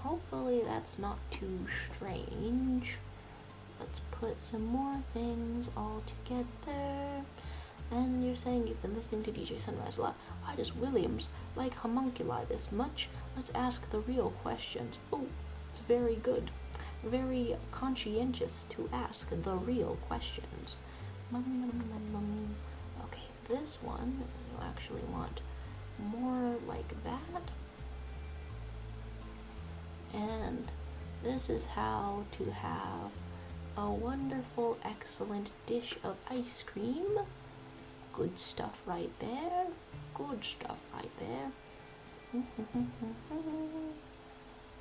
Hopefully that's not too strange. Let's put some more things all together. And you're saying you've been listening to DJ Sunrise a lot. Why does Williams like homunculi this much? Let's ask the real questions. Oh, it's very good. Very conscientious to ask the real questions. Okay, this one, you actually want more like that. And this is how to have a wonderful, excellent dish of ice cream. Good stuff right there. Good stuff right there.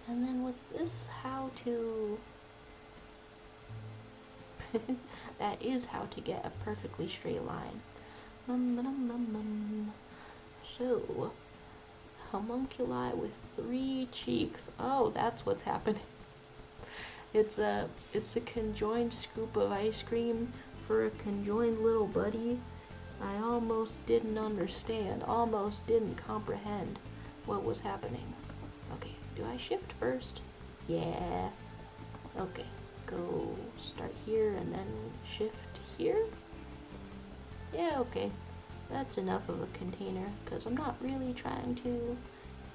And then was this how to... that is how to get a perfectly straight line. So, homunculi with 3 cheeks. Oh, that's what's happening. It's a conjoined scoop of ice cream for a conjoined little buddy. I almost didn't understand, almost didn't comprehend what was happening. Okay, do I shift first? Yeah. Okay, go start here and then shift here. Yeah, okay. That's enough of a container, because I'm not really trying to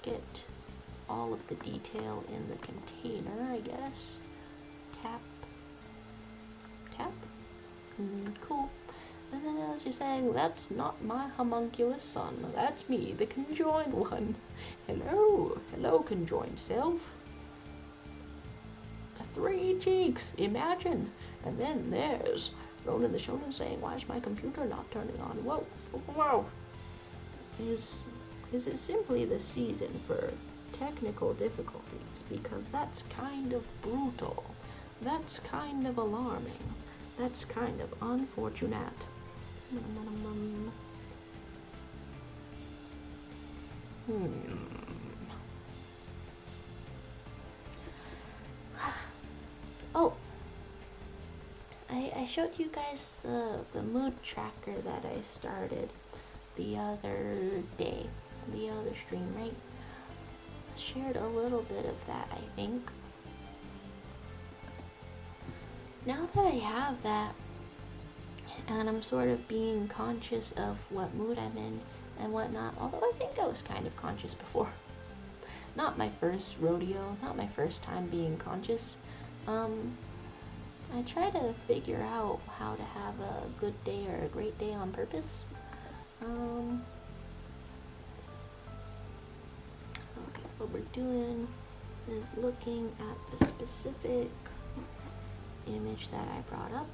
get all of the detail in the container, I guess. Tap. Tap. Cool. And then as you're saying, that's not my homunculus son. That's me, the conjoined one. Hello. Hello, conjoined self. 3 cheeks. Imagine. And then there's Ronan the Shonen saying, why is my computer not turning on? Whoa. Whoa. Is it simply the season for technical difficulties? Because that's kind of brutal. That's kind of alarming. That's kind of unfortunate. Oh, I showed you guys the mood tracker that I started the other day, the other stream, right? Shared a little bit of that, I think. Now that I have that, and I'm sort of being conscious of what mood I'm in and whatnot, although I think I was kind of conscious before. Not my first rodeo, not my first time being conscious. I try to figure out how to have a good day or a great day on purpose. Okay, what we're doing is looking at the specific image that I brought up.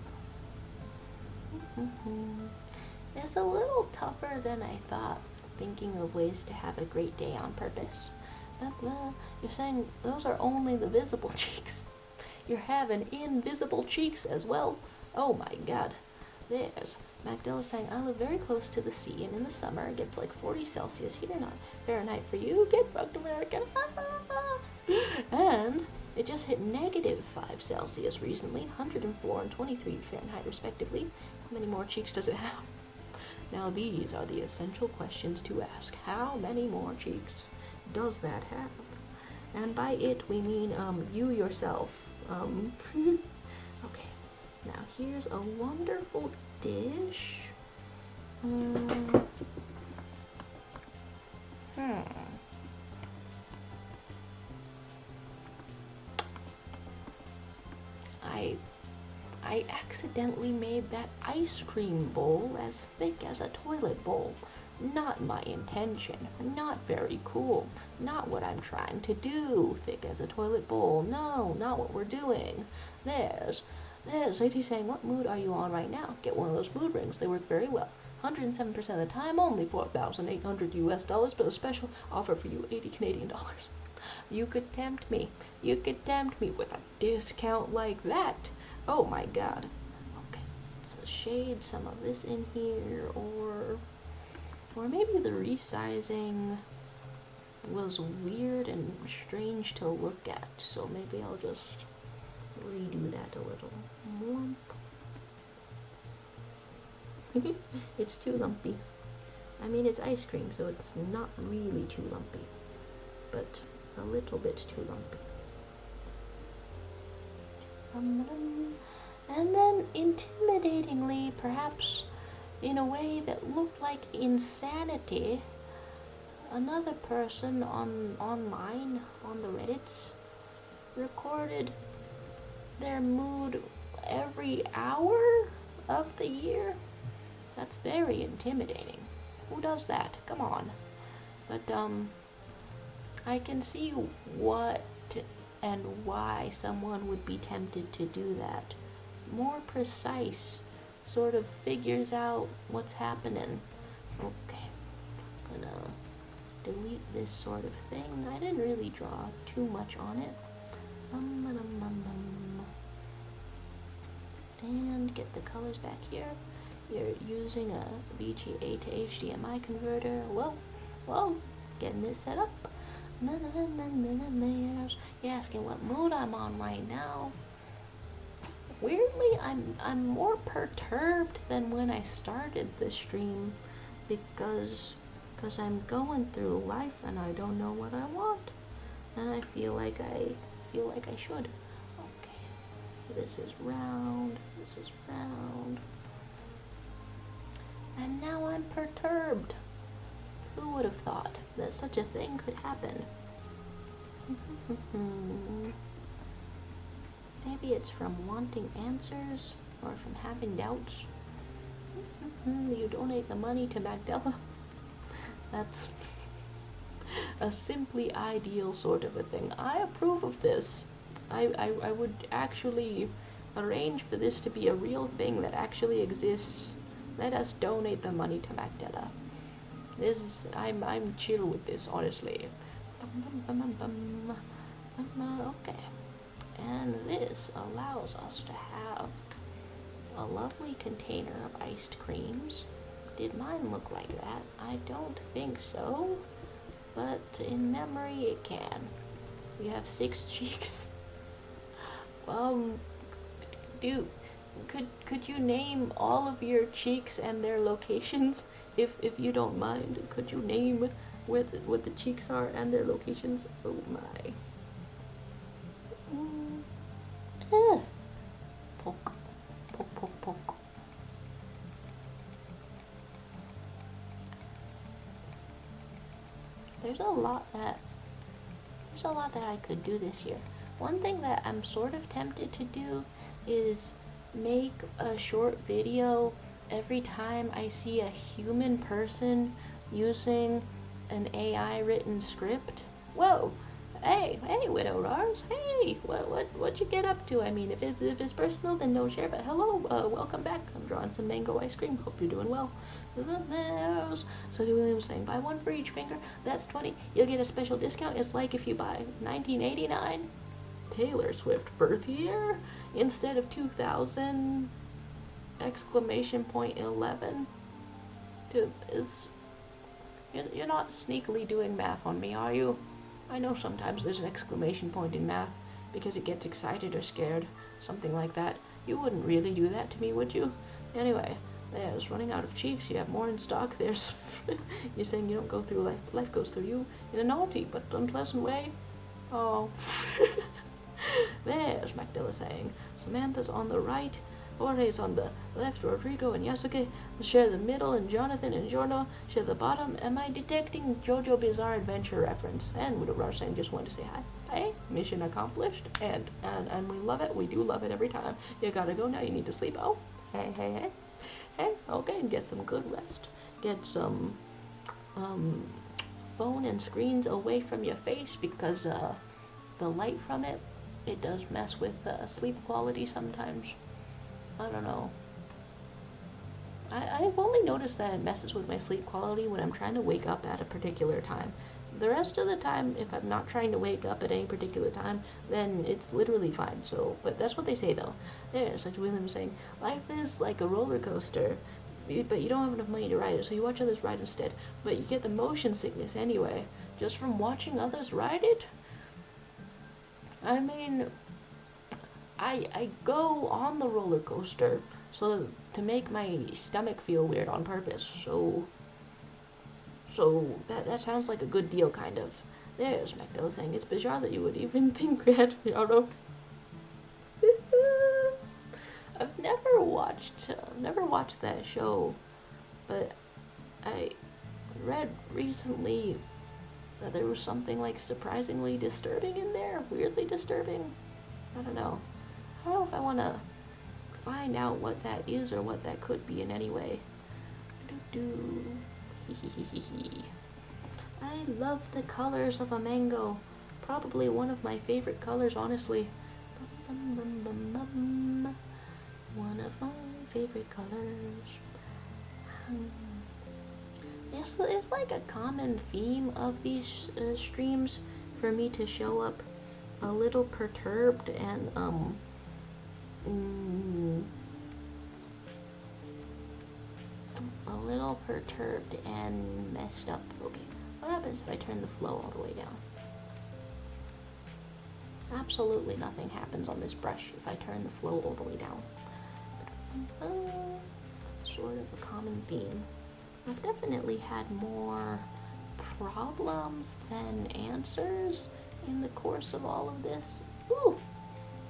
It's a little tougher than I thought, thinking of ways to have a great day on purpose. You're saying those are only the visible cheeks. You're having invisible cheeks as well. Oh my god. There's Magdala saying, I live very close to the sea, and in the summer it gets like 40 Celsius here, not Fahrenheit for you. Get fucked, American. And it just hit negative 5 Celsius recently, 104 and 23 Fahrenheit respectively. How many more cheeks does it have? Now these are the essential questions to ask. How many more cheeks does that have? And by it we mean you yourself. Okay, now here's a wonderful dish. I accidentally made that ice cream bowl as thick as a toilet bowl. Not my intention. Not very cool. Not what I'm trying to do. Thick as a toilet bowl. No, not what we're doing. There's AT saying, what mood are you on right now? Get one of those mood rings. They work very well. 107% of the time, only 4,800 US dollars, but a special offer for you, 80 Canadian dollars. You could tempt me. You could tempt me with a discount like that. Oh my god. Okay, let's shade some of this in here, or maybe the resizing was weird and strange to look at, so maybe I'll just redo that a little. It's too lumpy. I mean, it's ice cream, so it's not really too lumpy, but a little bit too lumpy. And then intimidatingly, perhaps in a way that looked like insanity, another person online on the Reddits recorded their mood every hour of the year. That's very intimidating. Who does that? Come on. But I can see what and why someone would be tempted to do that. More precise, sort of figures out what's happening. Okay, I'm gonna delete this sort of thing. I didn't really draw too much on it. And get the colors back here. You're using a VGA to HDMI converter. Whoa, getting this set up. You're asking what mood I'm on right now. Weirdly, I'm more perturbed than when I started the stream, because I'm going through life and I don't know what I want, and I feel like I should. Okay, this is round, this is round, and now I'm perturbed. Who would have thought that such a thing could happen? Maybe it's from wanting answers, or from having doubts. You donate the money to Magdala. That's a simply ideal sort of a thing. I approve of this. I would actually arrange for this to be a real thing that actually exists. Let us donate the money to Magdala. I'm chill with this, honestly. Okay. And this allows us to have a lovely container of iced creams. Did mine look like that? I don't think so, but in memory it can. We have 6 cheeks. Dude, could you name all of your cheeks and their locations? If you don't mind, could you name where the cheeks are and their locations? Oh my. Poke, poke, poke, poke. there's a lot that I could do this year. One thing that I'm sort of tempted to do is make a short video every time I see a human person using an AI written script. Whoa, hey, Widow Rars, hey, what you get up to? I mean, if it's personal, then don't share. But hello, welcome back. I'm drawing some mango ice cream. Hope you're doing well. So William was saying, buy one for each finger. That's 20. You'll get a special discount. It's like if you buy 1989 Taylor Swift birth year instead of 2000 exclamation point 11. Dude, you're not sneakily doing math on me, are you? I know sometimes there's an exclamation point in math because it gets excited or scared, something like that. You wouldn't really do that to me, would you? Anyway, there's running out of cheeks. You have more in stock. There's you're saying you don't go through life. Life goes through you in a naughty but unpleasant way. Oh. There's Magdala saying, Samantha's on the right, Jorge's on the left, Rodrigo and Yasuke share the middle, and Jonathan and Giorno share the bottom. Am I detecting JoJo Bizarre Adventure reference? And Widow Rarsang just wanted to say hi. Hey, mission accomplished, and we love it. We do love it every time. You gotta go now. You need to sleep. Oh, hey. Okay, get some good rest. Get some phone and screens away from your face because the light from it does mess with sleep quality sometimes. I don't know. I've only noticed that it messes with my sleep quality when I'm trying to wake up at a particular time. The rest of the time, if I'm not trying to wake up at any particular time, then it's literally fine. So, but that's what they say though. There's like William saying, life is like a roller coaster, but you don't have enough money to ride it, so you watch others ride instead. But you get the motion sickness anyway, just from watching others ride it. I mean, I go on the roller coaster so to make my stomach feel weird on purpose. So that sounds like a good deal, kind of. There's Magdala saying, it's bizarre that you would even think that. I don't know. I've never watched that show, but I read recently that there was something like surprisingly disturbing in there, weirdly disturbing. I don't know if I want to find out what that is or what that could be in any way. I love the colors of a mango. Probably one of my favorite colors, honestly. One of my favorite colors. It's like a common theme of these streams for me to show up a little perturbed and a little perturbed and messed up. Okay, what happens if I turn the flow all the way down? Absolutely nothing happens on this brush if I turn the flow all the way down. Sort of a common theme. I've definitely had more problems than answers in the course of all of this. Ooh,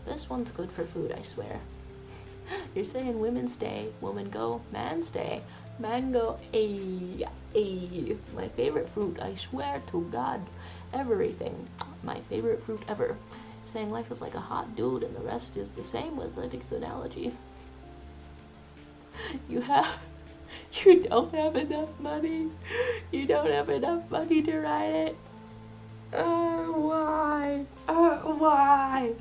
this one's good for food, I swear. You're saying women stay, women go, man stay, mango, ayy. My favorite fruit, I swear to God, everything. My favorite fruit ever. Saying life is like a hot dude and the rest is the same was Lytic's analogy. You don't have enough money. You don't have enough money to ride it. Why? Why?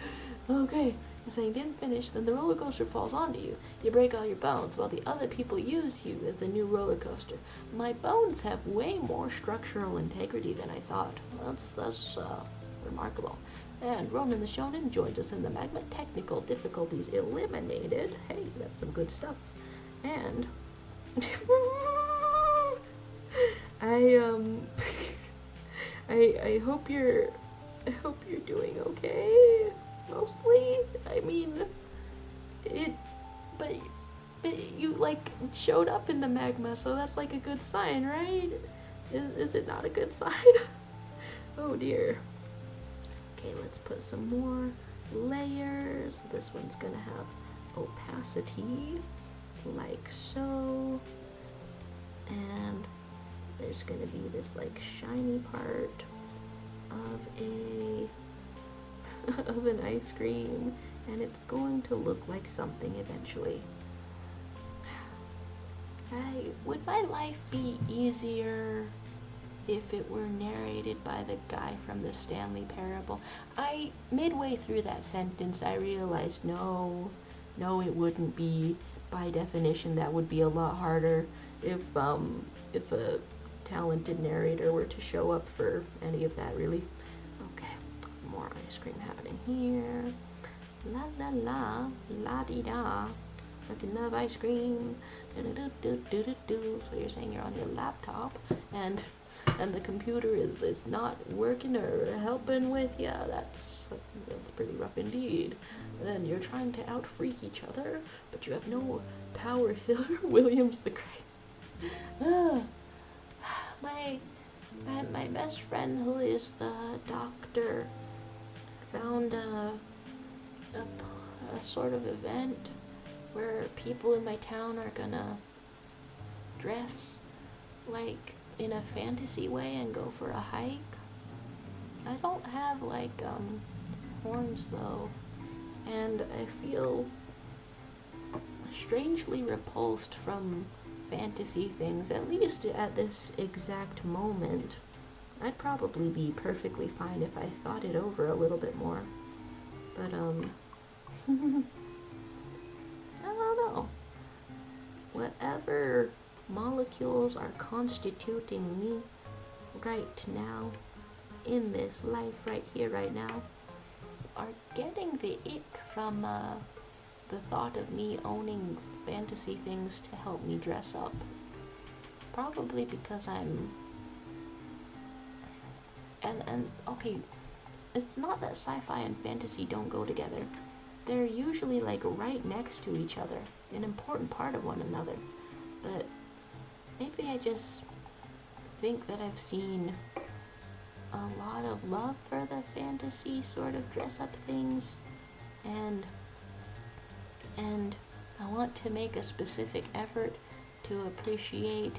Okay, you're saying didn't finish, then the roller coaster falls onto you. You break all your bones while the other people use you as the new roller coaster. My bones have way more structural integrity than I thought. That's remarkable. And Ronan the Shonen joins us in the magma. Technical difficulties eliminated. Hey, that's some good stuff. And I hope you're doing okay. Mostly, I mean, but you like showed up in the magma, so that's like a good sign, right? Is it not a good sign? Oh dear. Okay, let's put some more layers. This one's gonna have opacity, like so, and there's gonna be this like shiny part of of an ice cream, and it's going to look like something eventually. Would my life be easier if it were narrated by the guy from the Stanley Parable? Midway through that sentence, I realized no, it wouldn't be. By definition, that would be a lot harder if a talented narrator were to show up for any of that, really. Okay, more ice cream happening here. La la la, la di da. Fucking love ice cream. So you're saying you're on your laptop and the computer is not working or helping with you. That's pretty rough indeed. Then you're trying to out freak each other, but you have no power. Williams the Great. My best friend, who is the doctor, found a sort of event where people in my town are gonna dress like in a fantasy way and go for a hike. I don't have like horns though, and I feel strangely repulsed from fantasy things, at least at this exact moment. I'd probably be perfectly fine if I thought it over a little bit more, but I don't know. Whatever molecules are constituting me right now, in this life right here, right now, are getting the ick from the thought of me owning fantasy things to help me dress up. Probably because I'm... And okay, it's not that sci-fi and fantasy don't go together. They're usually like right next to each other, an important part of one another. But maybe I just think that I've seen a lot of love for the fantasy sort of dress up things, and I want to make a specific effort to appreciate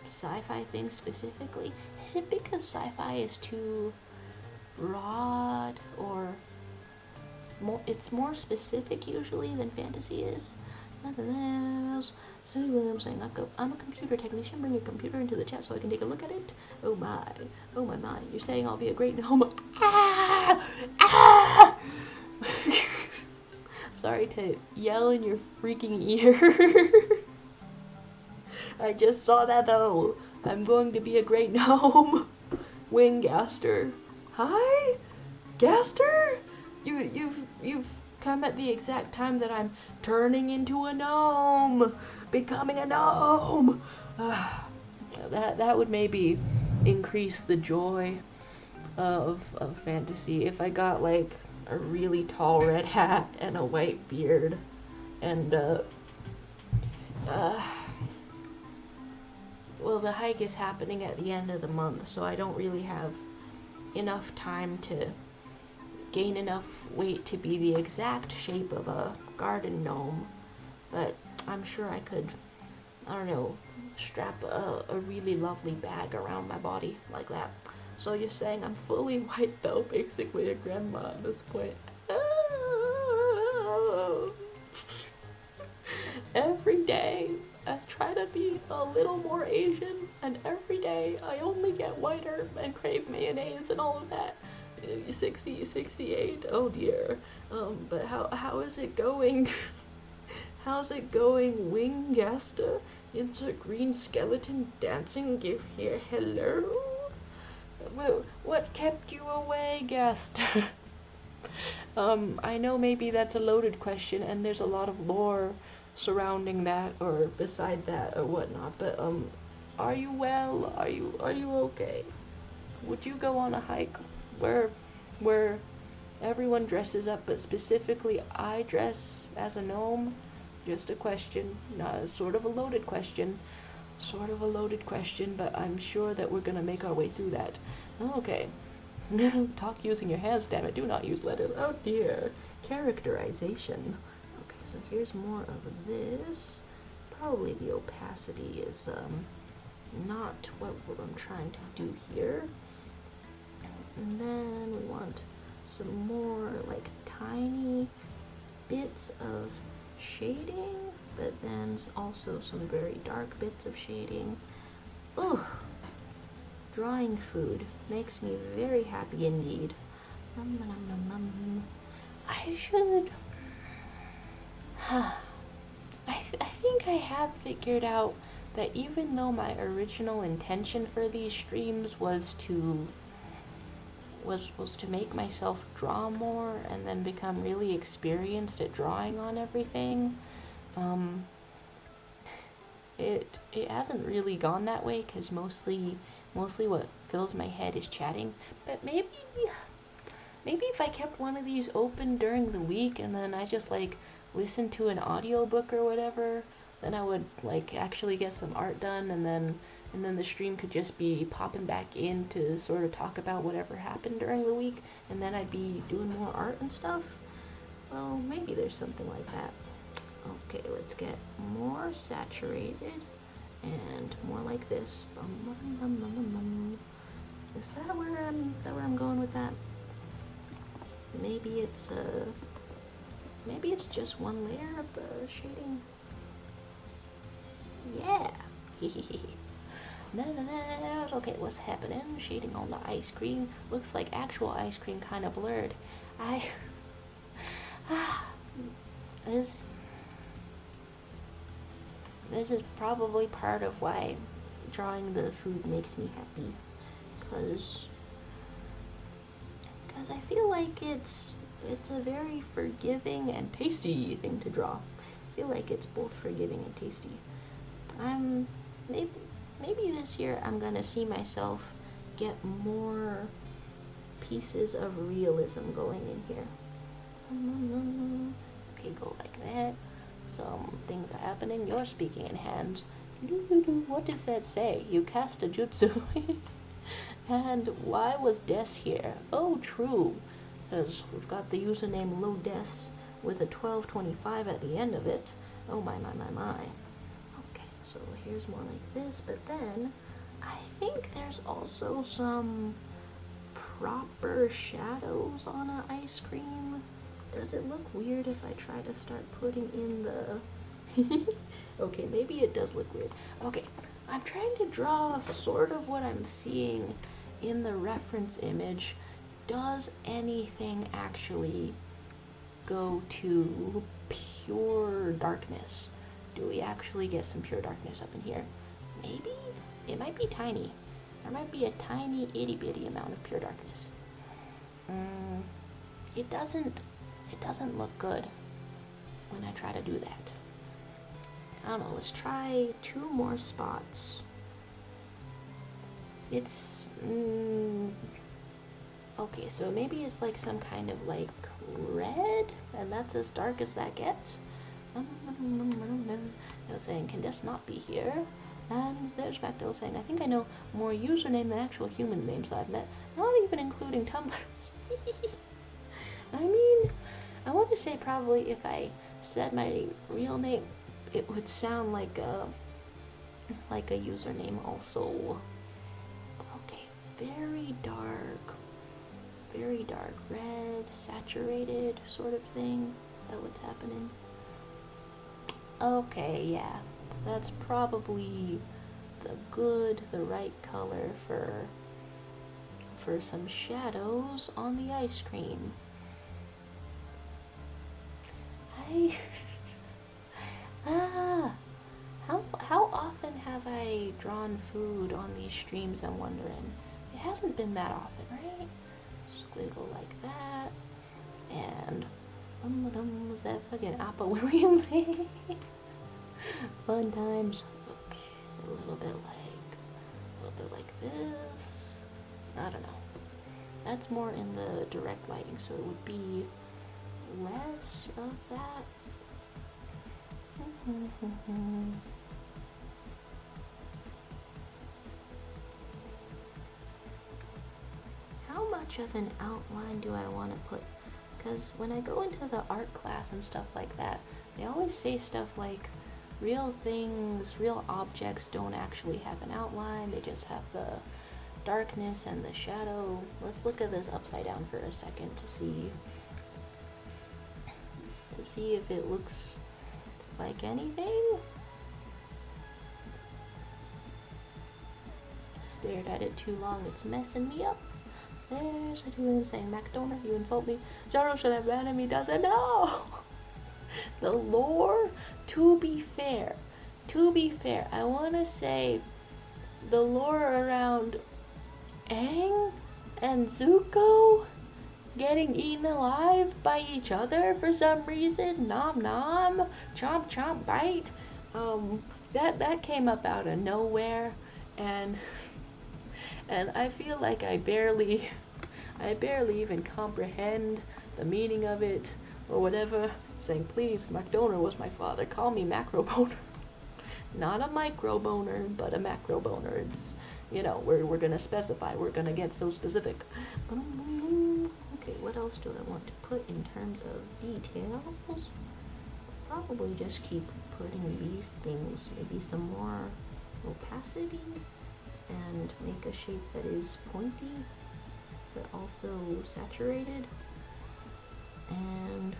sci-fi things specifically. Is it because sci-fi is too broad, or it's more specific usually than fantasy is? Nonetheless, I'm saying I'm a computer technician. Bring your computer into the chat so I can take a look at it. Oh my, my. You're saying I'll be a great gnome. Sorry to yell in your freaking ear. I just saw that though. I'm going to be a great gnome. Winggaster. Hi? Gaster? You've come at the exact time that I'm turning into a gnome. Becoming a gnome. That would maybe increase the joy of fantasy if I got like a really tall red hat and a white beard and well, the hike is happening at the end of the month, so I don't really have enough time to gain enough weight to be the exact shape of a garden gnome, but I'm sure I could, I don't know, strap a really lovely bag around my body like that. So you're saying I'm fully white though, basically a grandma at this point. Every day I try to be a little more Asian, and every day I only get whiter and crave mayonnaise and all of that. 60, 68, oh dear. But how is it going? How's it going, Winggaster? It's a green skeleton dancing give here, hello? What kept you away, Gaster? I know maybe that's a loaded question, and there's a lot of lore surrounding that, or beside that, or whatnot, but, are you well? Are you okay? Would you go on a hike where everyone dresses up, but specifically I dress as a gnome? Just a question, not sort of a loaded question, but I'm sure that we're gonna make our way through that. Okay. Talk using your hands, damn it. Do not use letters. Oh dear. Characterization. Okay, so here's more of this. Probably the opacity is not what I'm trying to do here. And then we want some more like tiny bits of shading, but then also some very dark bits of shading. Ugh! Drawing food makes me very happy indeed. I should... I think I have figured out that even though my original intention for these streams was to make myself draw more and then become really experienced at drawing on everything, it hasn't really gone that way, because mostly what fills my head is chatting. But maybe if I kept one of these open during the week and then I just like listened to an audiobook or whatever, then I would like actually get some art done, and then the stream could just be popping back in to sort of talk about whatever happened during the week, and then I'd be doing more art and stuff. Well, maybe there's something like that. Okay, let's get more saturated and more like this. Is that where I'm going with that? Maybe it's just one layer of the shading. Yeah. Okay, what's happening? Shading on the ice cream. Looks like actual ice cream, kind of blurred. This is probably part of why drawing the food makes me happy, because I feel like it's a very forgiving and tasty thing to draw. I feel like it's both forgiving and tasty. Maybe this year I'm gonna see myself get more pieces of realism going in here. Okay, go like that. Some things are happening. You're speaking in hands. What does that say? You cast a jutsu. And why was Des here? Oh, true. Because we've got the username LowDes with a 1225 at the end of it. Oh my. Okay, so here's more like this, but then I think there's also some proper shadows on an ice cream. Does it look weird if I try to start putting in the... Okay, maybe it does look weird. Okay, I'm trying to draw sort of what I'm seeing in the reference image. Does anything actually go to pure darkness? Do we actually get some pure darkness up in here? Maybe? It might be tiny. There might be a tiny itty bitty amount of pure darkness. It doesn't look good when I try to do that. I don't know, let's try 2 more spots. It's, okay, so maybe it's like some kind of like red, and that's as dark as that gets. They're saying, can this not be here? And there's Macdale saying, I think I know more username than actual human names I've met, not even including Tumblr. I mean, I want to say probably if I said my real name, it would sound like a username also. Okay, very dark red, saturated sort of thing. Is that what's happening? Okay, yeah, that's probably the right color for some shadows on the ice cream. How often have I drawn food on these streams, I'm wondering? It hasn't been that often, right? Squiggle like that. And was that fucking Appa Williams? Fun times. Okay, a little bit like this. I don't know. That's more in the direct lighting, so it would be less of that. How much of an outline do I want to put? Because when I go into the art class and stuff like that, they always say stuff like, real things, real objects don't actually have an outline, they just have the darkness and the shadow. Let's look at this upside down for a second to see if it looks like anything. Stared at it too long, it's messing me up. There's a William saying, McDonald, you insult me. Jaro should have ran at me, doesn't know. The lore, to be fair, I want to say the lore around Aang and Zuko getting eaten alive by each other for some reason, nom nom, chomp chomp bite, that came up out of nowhere, and I feel like I barely even comprehend the meaning of it or whatever. Saying, please, McDonald was my father, call me macro boner. Not a micro boner, but a macro boner. It's, you know, we're gonna specify, we're gonna get so specific. Okay, what else do I want to put in terms of details? Probably just keep putting these things, maybe some more opacity, and make a shape that is pointy, but also saturated. And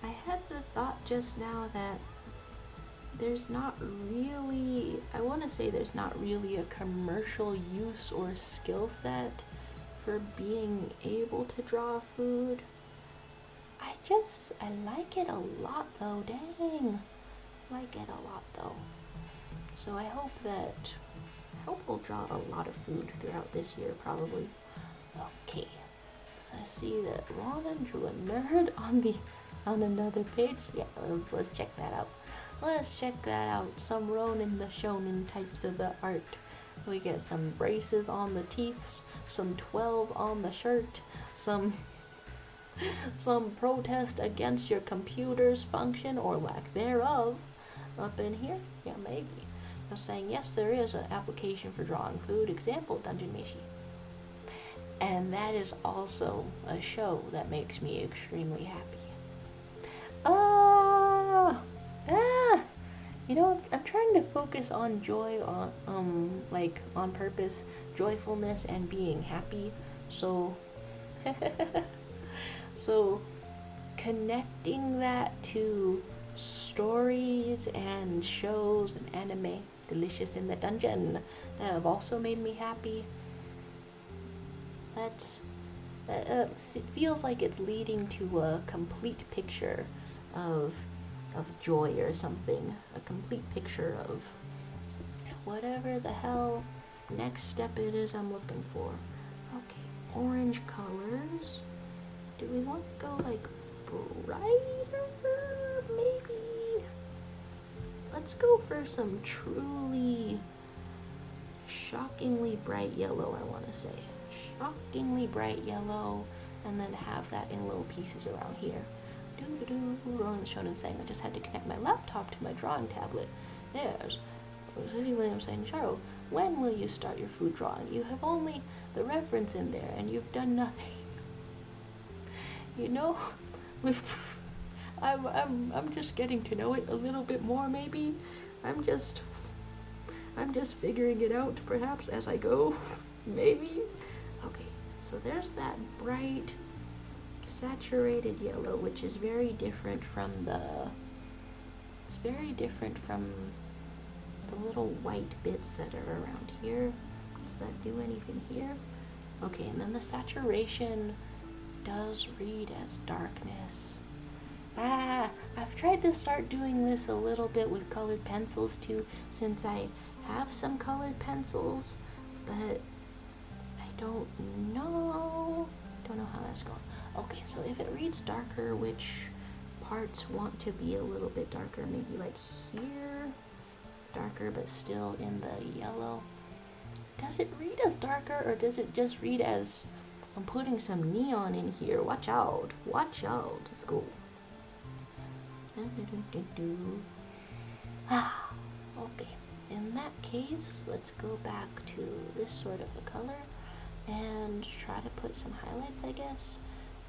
I had the thought just now that there's not really, I want to say there's not really a commercial use or skill set for being able to draw food. I like it a lot though, dang. Like it a lot though. So I hope we'll draw a lot of food throughout this year probably. Okay, so I see that Ronan drew a nerd on another page. Yeah, let's check that out. Let's check that out. Some Ronan the Shonen types of the art. We get some braces on the teeth, some 12 on the shirt, some protest against your computer's function or lack thereof up in here. Yeah, maybe. I'm saying yes, there is an application for drawing food. Example, Dungeon Meshi. And that is also a show that makes me extremely happy. You know, I'm trying to focus on joy, on purpose, joyfulness, and being happy. So, so connecting that to stories and shows and anime, Delicious in the Dungeon, that have also made me happy. It feels like it's leading to a complete picture of joy or something, a complete picture of whatever the hell next step it is I'm looking for. Okay, orange colors. Do we want to go like brighter? Maybe. Let's go for some truly shockingly bright yellow, I want to say. Shockingly bright yellow, and then have that in little pieces around here. Ronan the Shonen saying, I just had to connect my laptop to my drawing tablet. There's Rosalie Williams saying, Charo, when will you start your food drawing? You have only the reference in there, and you've done nothing. You know, I'm just getting to know it a little bit more, maybe. I'm just figuring it out, perhaps, as I go. Maybe. Okay, so there's that bright saturated yellow, which is very different from the little white bits that are around here. Does that do anything here? Okay, and then the saturation does read as darkness. I've tried to start doing this a little bit with colored pencils too, since I have some colored pencils, but I don't know how that's going. Okay, so if it reads darker, which parts want to be a little bit darker? Maybe like here, darker but still in the yellow. Does it read as darker, or does it just read as I'm putting some neon in here? Watch out, let's go. Okay. in that case, let's go back to this sort of a color and try to put some highlights, I guess.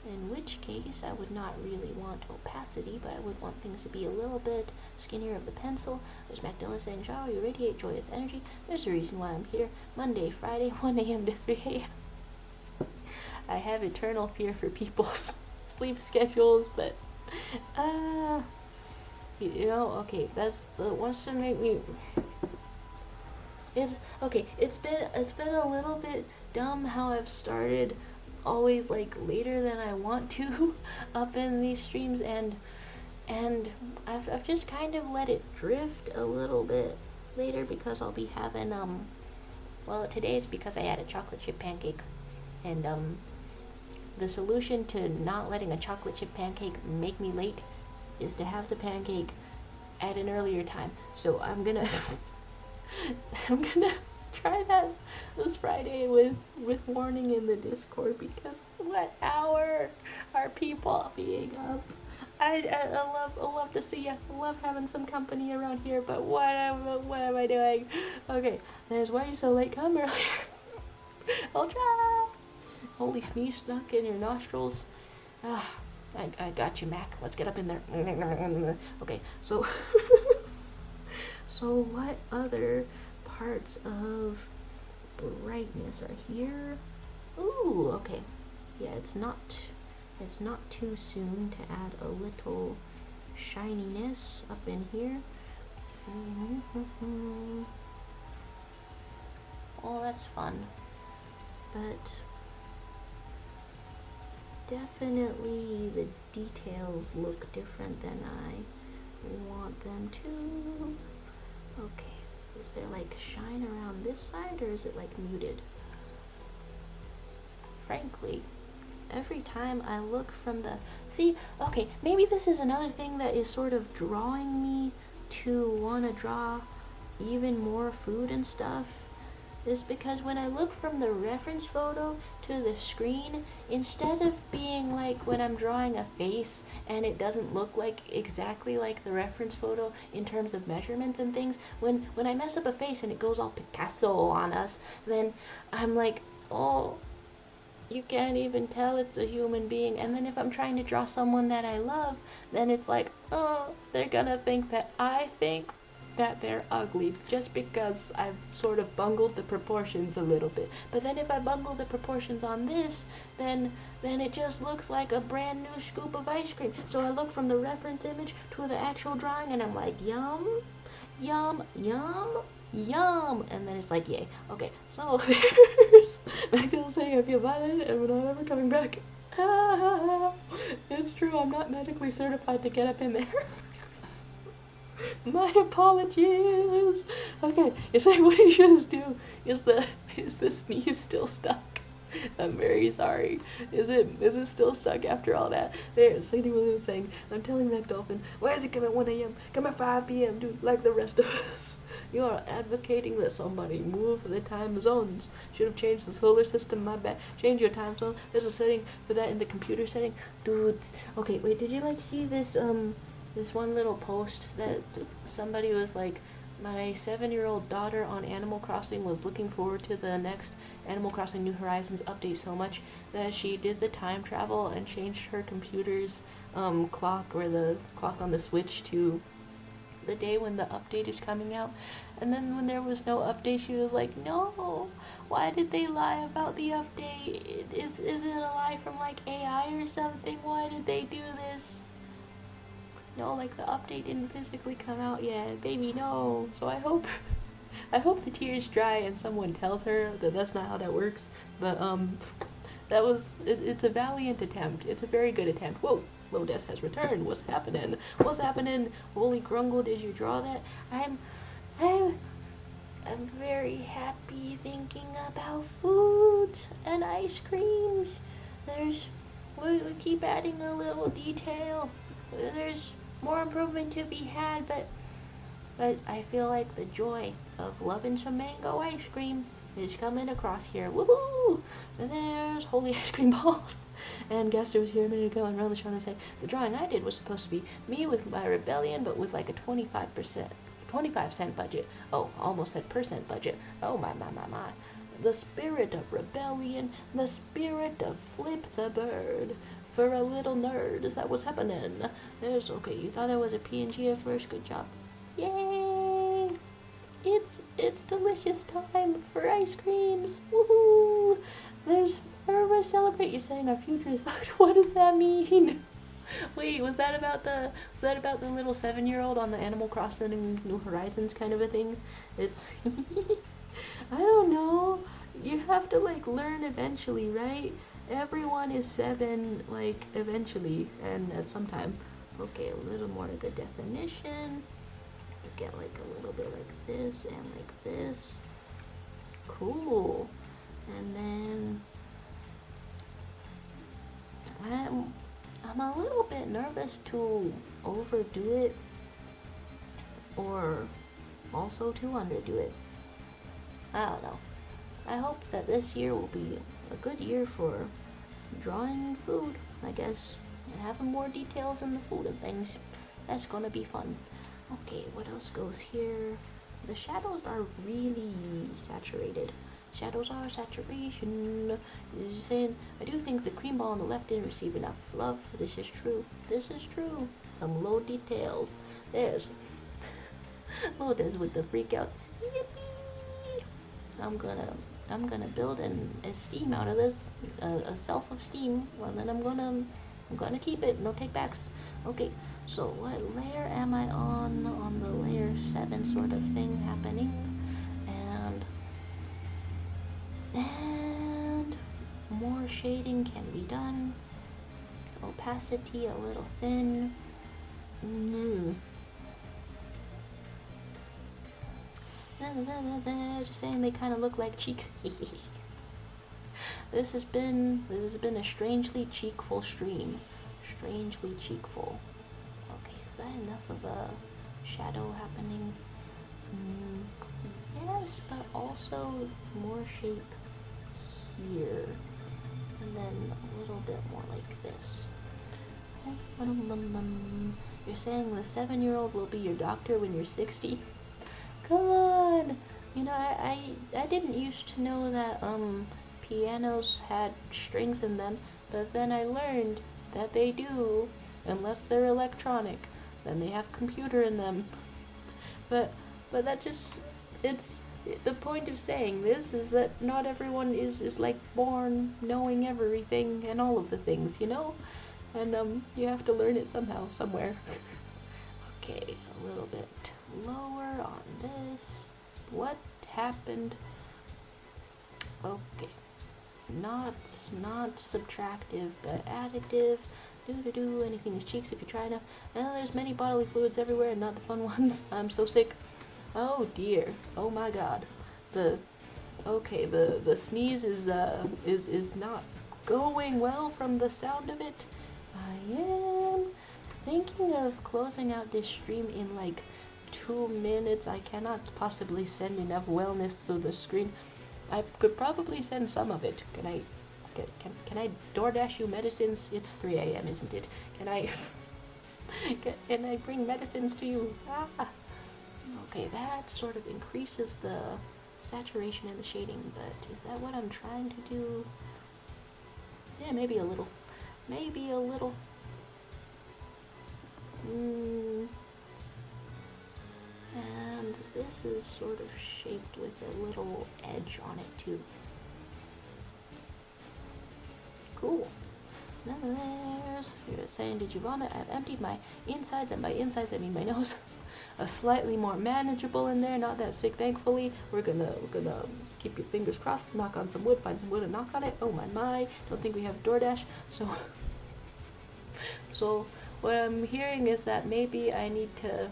In which case, I would not really want opacity, but I would want things to be a little bit skinnier of the pencil. There's Magdalena saying, shower, you radiate joyous energy. There's a reason why I'm here. Monday, Friday, 1 a.m. to 3 a.m. I have eternal fear for people's sleep schedules, but, you know, okay, that's the wants to make me. It's okay. It's been a little bit dumb how I've started always like later than I want to up in these streams, and I've just kind of let it drift a little bit later because I'll be having well, today is because I had a chocolate chip pancake, and the solution to not letting a chocolate chip pancake make me late is to have the pancake at an earlier time. So I'm gonna try that this Friday with warning in the Discord, because what hour are people being up? I love to see you. I love having some company around here, but what am I doing? Okay, there's why you so late. Come earlier. I'll try. Holy sneeze stuck in your nostrils. Ah, I got you, Mac. Let's get up in there. Okay, so so what other parts of brightness are here? Ooh, okay. Yeah, it's not too soon to add a little shininess up in here. Oh, that's fun. But definitely the details look different than I want them to. Okay. Is there like shine around this side, or is it like muted? Frankly, every time I look from the... See, okay, maybe this is another thing that is sort of drawing me to want to draw even more food and stuff, is because when I look from the reference photo to the screen, instead of being like when I'm drawing a face and it doesn't look like exactly like the reference photo in terms of measurements and things, when I mess up a face and it goes all Picasso on us, then I'm like, oh, you can't even tell it's a human being. And then if I'm trying to draw someone that I love, then it's like, oh, they're gonna think that I think that they're ugly just because I've sort of bungled the proportions a little bit. But then if I bungle the proportions on this, then it just looks like a brand new scoop of ice cream. So I look from the reference image to the actual drawing and I'm like, yum, yum, yum, yum, and then it's like, yay. Okay, so there's Magdalena saying I feel violent and we're not ever coming back. It's true, I'm not medically certified to get up in there. My apologies. Okay, you're saying what you should do is the sneeze still stuck? I'm very sorry. Is it still stuck after all that? There, Sadie Williams saying, I'm telling Mac Dolphin, why is it come at 1 a.m.? Come at 5 p.m., dude, like the rest of us. You are advocating that somebody move the time zones. Should have changed the solar system, my bad. Change your time zone. There's a setting for that in the computer setting. Dudes. Okay, wait, did you like see this this one little post that somebody was like, my 7-year-old daughter on Animal Crossing was looking forward to the next Animal Crossing New Horizons update so much that she did the time travel and changed her computer's clock, or the clock on the Switch, to the day when the update is coming out. And then when there was no update, she was like, no, why did they lie about the update? Is it a lie from like AI or something? Why did they do this? No, like the update didn't physically come out yet, baby, no. So I hope the tears dry and someone tells her that that's not how that works. But that was it's a valiant attempt. It's a very good attempt. Whoa, Lodes has returned. What's happening? What's happening? Holy Grungle, did you draw that? I'm very happy thinking about foods and ice creams. We keep adding a little detail. There's more improvement to be had, but I feel like the joy of loving some mango ice cream is coming across here. Woohoo! And there's holy ice cream balls. And Gaster was here a minute ago, and Relish trying to say the drawing I did was supposed to be me with my rebellion, but with like a 25%. 25-cent budget. Oh, almost said percent budget. Oh my. The spirit of rebellion, the spirit of flip the bird. For a little nerd, is that what's happening? There's, okay, you thought that was a PNG at first, good job. Yay! It's delicious time for ice creams. Woohoo! There's everybody celebrate. You're saying our future is fucked. What does that mean? Wait, was that about the little 7-year-old on the Animal Crossing New Horizons kind of a thing? It's I don't know. You have to like learn eventually, right? Everyone is 7 like eventually and at some time. Okay, a little more like a definition. Get like a little bit like this and like this. Cool. And then I'm a little bit nervous to overdo it or also to underdo it. I don't know. I hope that this year will be a good year for drawing food, I guess, and having more details in the food and things. That's gonna be fun. Okay, what else goes here? The shadows are really saturated. Shadows are saturation. This is saying, I do think the cream ball on the left didn't receive enough love. This is true. This is true. Some low details. There's Lotus with the freakouts. Yippee! I'm gonna build an esteem out of this, a self-esteem. Well, then I'm gonna keep it. No takebacks. Okay. So what layer am I on? On the layer 7 sort of thing happening. And more shading can be done. Opacity a little thin. Just saying they kind of look like cheeks. This has been a strangely cheekful stream. Strangely cheekful. Okay, is that enough of a shadow happening? Yes, but also more shape here. And then a little bit more like this. You're saying the 7-year-old will be your doctor when you're 60? Come on! You know, I didn't used to know that pianos had strings in them, but then I learned that they do, unless they're electronic. Then they have computer in them. But that just, it's, the point of saying this is that not everyone is like born knowing everything and all of the things, you know? And you have to learn it somehow, somewhere. Okay, a little bit lower on this. What happened? Okay. Not subtractive, but additive. Anything is cheeks if you try enough. Well, there's many bodily fluids everywhere and not the fun ones. I'm so sick. Oh dear. Oh my god. The sneeze is not going well from the sound of it. I am thinking of closing out this stream in like 2 minutes. I cannot possibly send enough wellness through the screen. I could probably send some of it. Can I DoorDash you medicines? It's 3 a.m., isn't it? Can I can I bring medicines to you? Ah. Okay, that sort of increases the saturation and the shading, but is that what I'm trying to do? Yeah, maybe a little. Maybe a little. And this is sort of shaped with a little edge on it too. Cool. Then there's, you're saying, did you vomit? I've emptied my insides, and by insides I mean my nose. A slightly more manageable in there, not that sick, thankfully. We're gonna keep your fingers crossed, knock on some wood, find some wood and knock on it. Oh my, don't think we have DoorDash. So what I'm hearing is that maybe I need to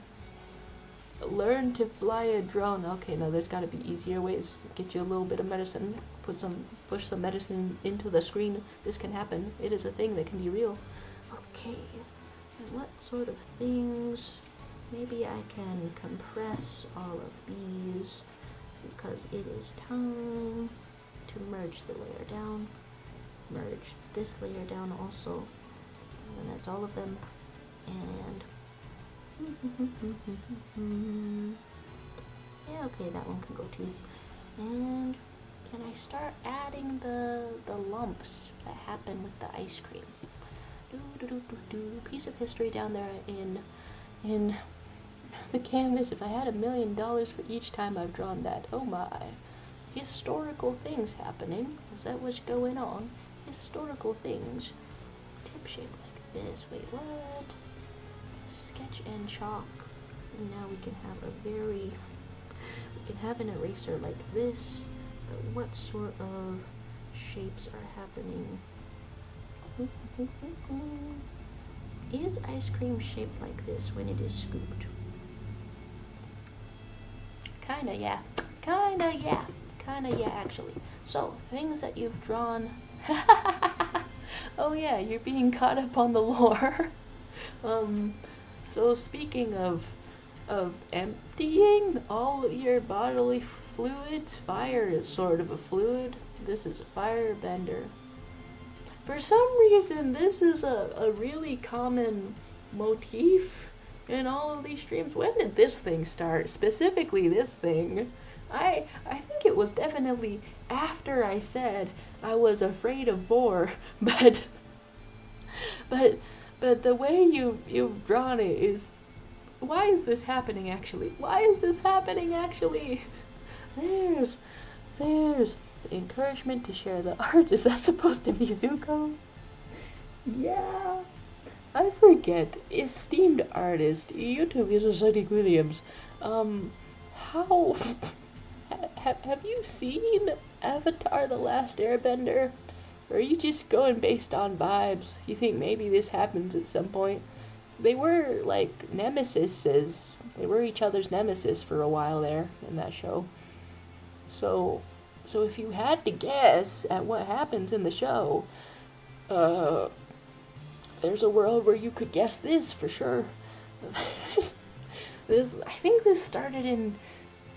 learn to fly a drone. Okay, no, there's gotta be easier ways. Get you a little bit of medicine, push some medicine into the screen. This can happen. It is a thing that can be real. Okay, and what sort of things? Maybe I can compress all of these because it is time to merge the layer down. Merge this layer down also. And that's all of them. And Yeah, okay, that one can go too. And can I start adding the lumps that happen with the ice cream? Piece of history down there in the canvas. If I had $1 million for each time I've drawn that, oh my. Historical things happening. Is that what's going on? Historical things. Tip shape like this. Wait, what? Sketch and chalk. And now we can have we can have an eraser like this. But what sort of shapes are happening? Is ice cream shaped like this when it is scooped? Kinda, yeah. Kinda, yeah. Kinda, yeah, actually. So, things that you've drawn. Oh yeah, you're being caught up on the lore. So speaking of emptying all your bodily fluids, fire is sort of a fluid. This is a firebender. For some reason, this is a really common motif in all of these streams. When did this thing start? Specifically this thing. I think it was definitely after I said I was afraid of boar, but the way you've drawn it is, why is this happening actually? Why is this happening actually? There's encouragement to share the art. Is that supposed to be Zuko? Yeah. I forget. Esteemed artist, YouTube user Cedric Williams. How have you seen Avatar: The Last Airbender? Or are you just going based on vibes? You think maybe this happens at some point? They were like nemesises. They were each other's nemesis for a while there in that show. So if you had to guess at what happens in the show, there's a world where you could guess this for sure. I think this started in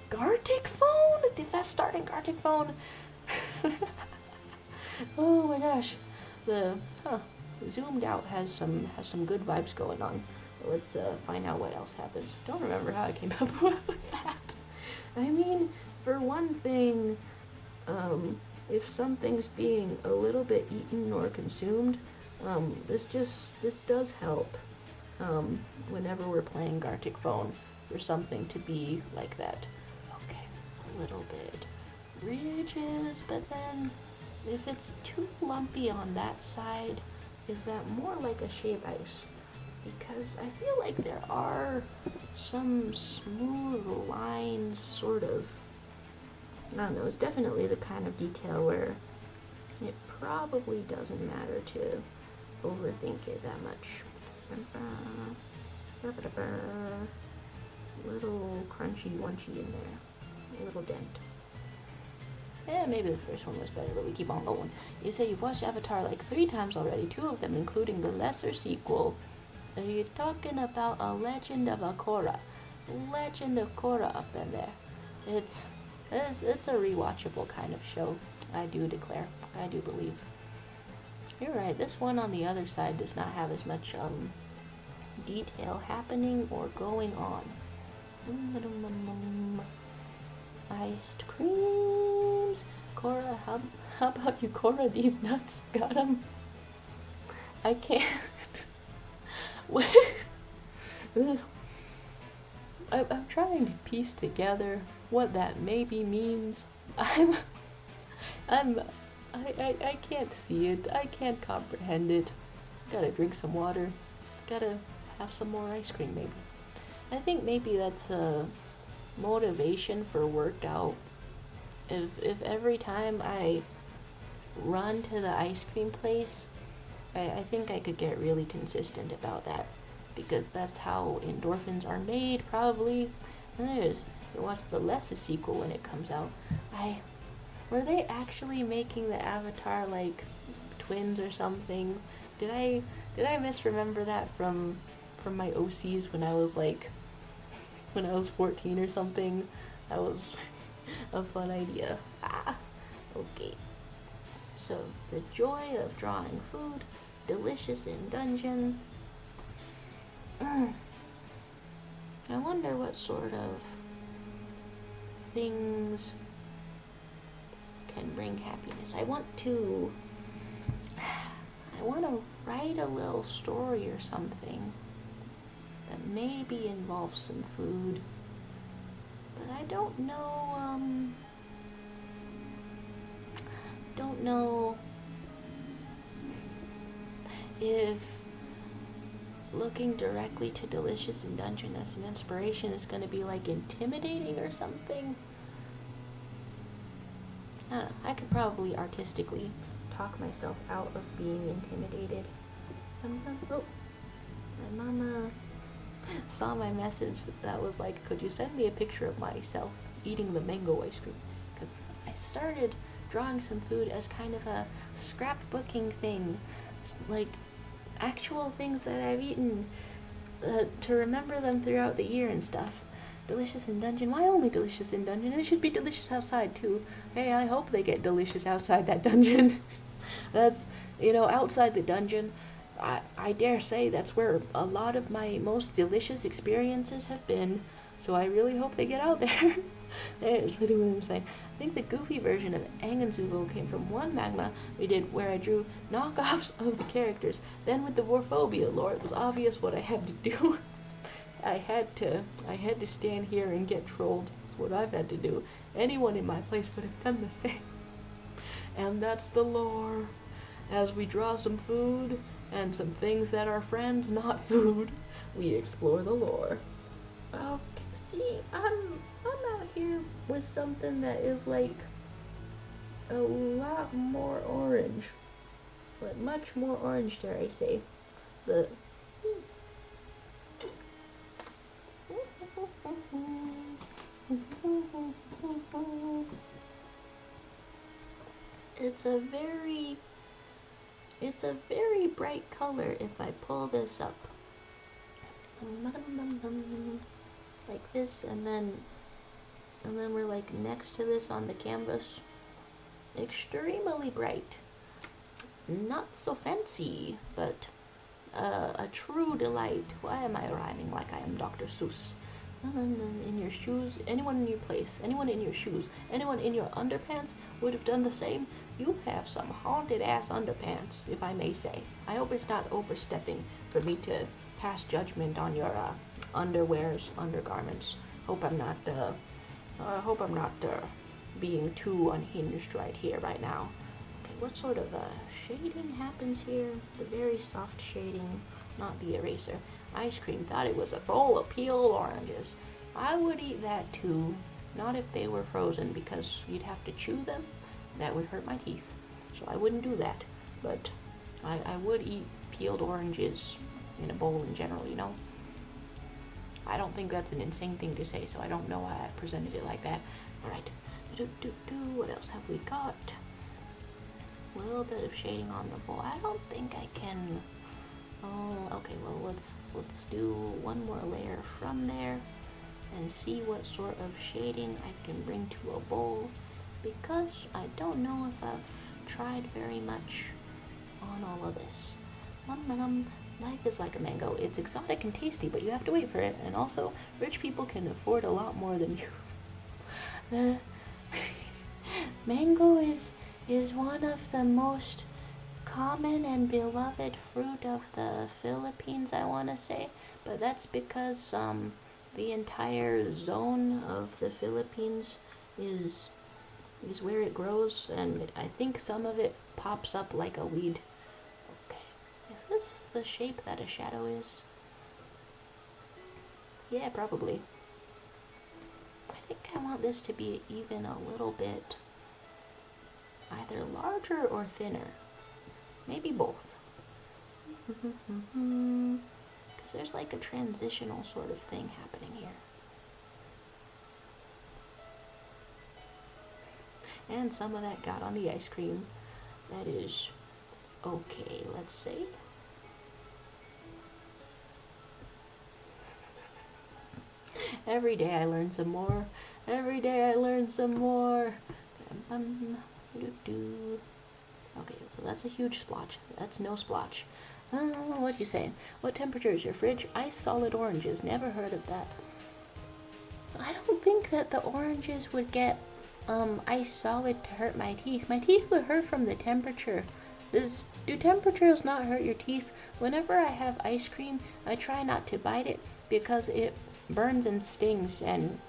Gartic Phone? Did that start in Gartic Phone? Oh my gosh. Zoomed out has some good vibes going on. Let's find out what else happens. Don't remember how I came up with that. I mean, for one thing, if something's being a little bit eaten or consumed, this does help. Whenever we're playing Gartic Phone, for something to be like that. Okay, a little bit ridges, but then if it's too lumpy on that side, is that more like a shave ice? Because I feel like there are some smooth lines, sort of. I don't know, it's definitely the kind of detail where it probably doesn't matter to overthink it that much. Little crunchy wunchy in there. A little dent. Yeah, maybe the first one was better, but we keep on going. You say you've watched Avatar like 3 times already, 2 of them including the lesser sequel. Are you talking about A Legend of Korra? Legend of Korra up in there. It's a rewatchable kind of show. I do declare. I do believe. You're right, this one on the other side does not have as much detail happening or going on. Iced creams. Korra, how about you, Korra? These nuts got 'em. I can't. I'm trying to piece together what that maybe means. I can't see it. I can't comprehend it. Gotta drink some water. Gotta have some more ice cream, maybe. I think maybe that's a motivation for workout. If every time I run to the ice cream place, I think I could get really consistent about that. Because that's how endorphins are made, probably. And you watch the Lesser sequel when it comes out. Were they actually making the Avatar like twins or something? Did I misremember that from my OCs when I was 14 or something? That was a fun idea. Okay. So the joy of drawing food, delicious in dungeon. I wonder what sort of things can bring happiness. I want to write a little story or something that maybe involves some food, but I don't know if looking directly to Delicious in Dungeon as an inspiration is going to be like intimidating or something. I don't know. I could probably artistically talk myself out of being intimidated. Oh, my mama saw my message that was like, could you send me a picture of myself eating the mango ice cream? Because I started drawing some food as kind of a scrapbooking thing, like actual things that I've eaten, to remember them throughout the year and stuff. Delicious in Dungeon? Why only Delicious in Dungeon? It should be delicious outside too. Hey, I hope they get delicious outside that dungeon. That's, outside the dungeon, I dare say that's where a lot of my most delicious experiences have been. So I really hope they get out there. There's what I'm saying. I think the goofy version of Anganzugo came from one magma we did where I drew knockoffs of the characters. Then with the Warphobia lore, it was obvious what I had to do. I had to stand here and get trolled. That's what I've had to do. Anyone in my place would have done the same. And that's the lore. As we draw some food and some things that are friends, not food, we explore the lore. Okay, see, I'm out here with something that is like a lot more orange, but much more orange, dare I say. It's a very bright color if I pull this up. Like this, and then we're like next to this on the canvas. Extremely bright. Not so fancy, but a true delight. Why am I rhyming like I am Dr. Seuss? In your shoes, anyone in your place, anyone in your shoes, anyone in your underpants would have done the same. You have some haunted ass underpants, if I may say. I hope it's not overstepping for me to pass judgment on your underwears, undergarments. Hope I'm not being too unhinged right here, right now. Okay, what sort of shading happens here? The very soft shading, not the eraser. Ice cream, thought it was a bowl of peeled oranges. I would eat that too, not if they were frozen, because you'd have to chew them. That would hurt my teeth, so I wouldn't do that. But I would eat peeled oranges in a bowl in general, I don't think that's an insane thing to say, so I don't know why I presented it like that. Alright, what else have we got? A little bit of shading on the bowl. I don't think I can. Oh, okay, well, let's do one more layer from there and see what sort of shading I can bring to a bowl, because I don't know if I've tried very much on all of this. Life is like a mango. It's exotic and tasty, but you have to wait for it, and also, rich people can afford a lot more than you. Mango is one of the most common and beloved fruit of the Philippines, I want to say, but that's because the entire zone of the Philippines is where it grows, and I think some of it pops up like a weed. Okay, is this the shape that a shadow is? Yeah, probably. I think I want this to be even a little bit either larger or thinner. Maybe both. Because there's like a transitional sort of thing happening here. And some of that got on the ice cream. That is okay, let's see. Every day I learn some more. Every day I learn some more. Okay, so that's a huge splotch. That's no splotch. What you saying? What temperature is your fridge? Ice solid oranges. Never heard of that. I don't think that the oranges would get ice solid to hurt my teeth. My teeth would hurt from the temperature. Do temperatures not hurt your teeth? Whenever I have ice cream, I try not to bite it because it burns and stings and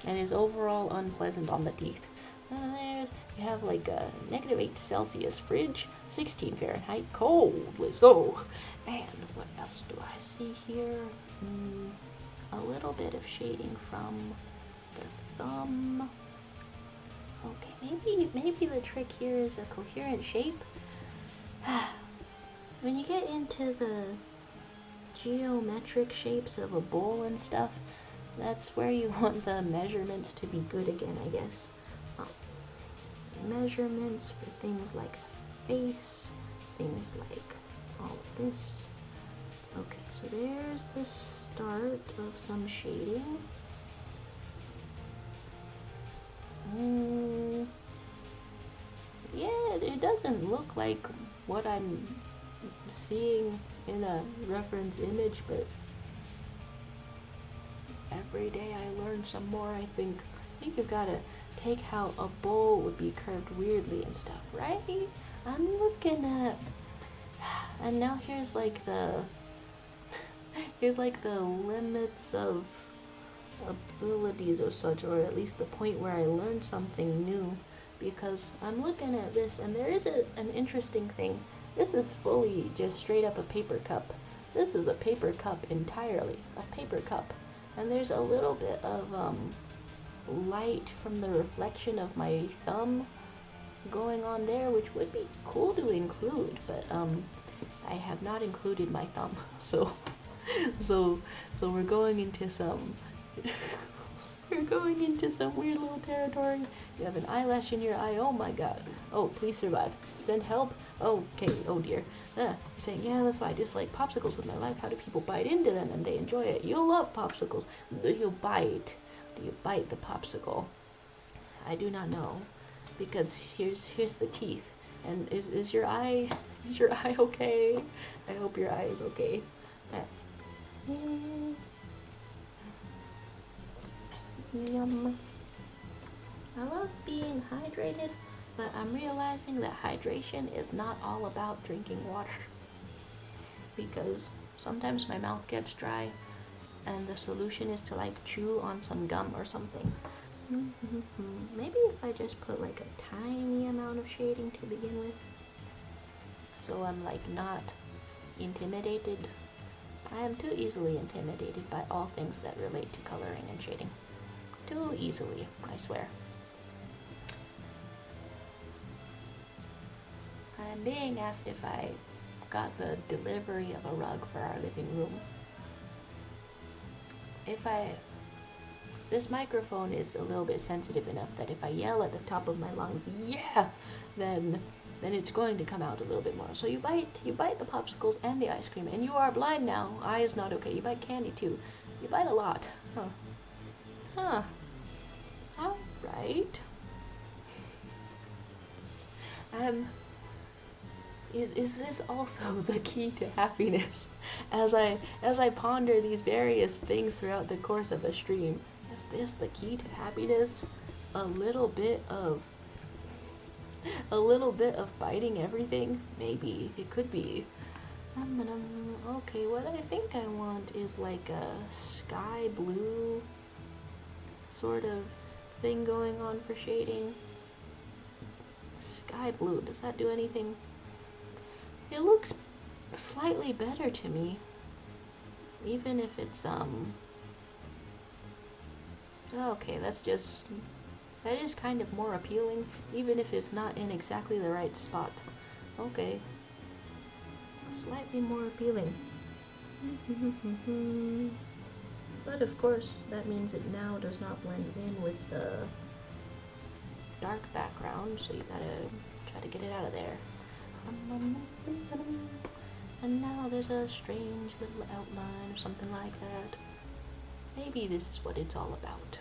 is overall unpleasant on the teeth. You have like a -8 Celsius fridge, 16 Fahrenheit, cold. Let's go. And what else do I see here? A little bit of shading from the thumb. Okay, maybe the trick here is a coherent shape. When you get into the geometric shapes of a bowl and stuff, that's where you want the measurements to be good again, I guess. Measurements for things like face, things like all of this. Okay, so there's the start of some shading. Yeah, it doesn't look like what I'm seeing in a reference image, but every day I learn some more. I think you've got to take how a bowl would be curved weirdly and stuff, right? I'm looking at, and now here's like the limits of abilities or such, or at least the point where I learned something new, because I'm looking at this and there is an interesting thing. This is fully just straight up a paper cup. This is a paper cup entirely, a paper cup, and there's a little bit of light from the reflection of my thumb going on there, which would be cool to include, but I have not included my thumb, so we're going into some weird little territory. You have an eyelash in your eye. Oh my god. Oh, please survive. Send help. Okay. Oh dear. You're saying, yeah, that's why I dislike popsicles with my life. How do people bite into them and they enjoy it? You love popsicles. Do you bite? Do you bite the popsicle? I do not know, because here's the teeth. And is your eye okay? I hope your eye is okay. Yum. I love being hydrated, but I'm realizing that hydration is not all about drinking water, because sometimes my mouth gets dry and the solution is to like chew on some gum or something. Maybe if I just put like a tiny amount of shading to begin with, so I'm like not intimidated. I am too easily intimidated by all things that relate to coloring and shading. Too easily, I swear. I'm being asked if I got the delivery of a rug for our living room. This microphone is a little bit sensitive enough that if I yell at the top of my lungs, yeah, then it's going to come out a little bit more. So you bite the popsicles and the ice cream, and you are blind now. Eye is not okay. You bite candy too. You bite a lot. Huh. All right. Is this also the key to happiness? As I ponder these various things throughout the course of a stream, is this the key to happiness? A little bit of biting everything? Maybe. It could be. Okay, what I think I want is like a sky blue sort of thing going on for shading. Sky blue, does that do anything? It looks slightly better to me, even if it's okay, that is kind of more appealing, even if it's not in exactly the right spot. Okay, slightly more appealing. But of course, that means it now does not blend in with the dark background, so you gotta try to get it out of there. And now there's a strange little outline or something like that. Maybe this is what it's all about.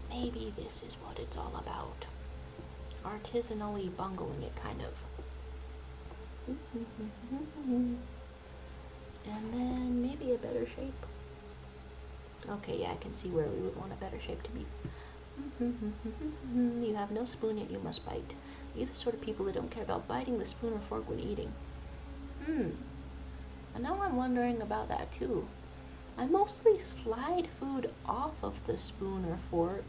Maybe this is what it's all about. Artisanally bungling it, kind of. And then maybe a better shape. Okay, yeah, I can see where we would want a better shape to be. You have no spoon, yet you must bite. You're the sort of people that don't care about biting the spoon or fork when eating. And now I'm wondering about that too. I mostly slide food off of the spoon or fork,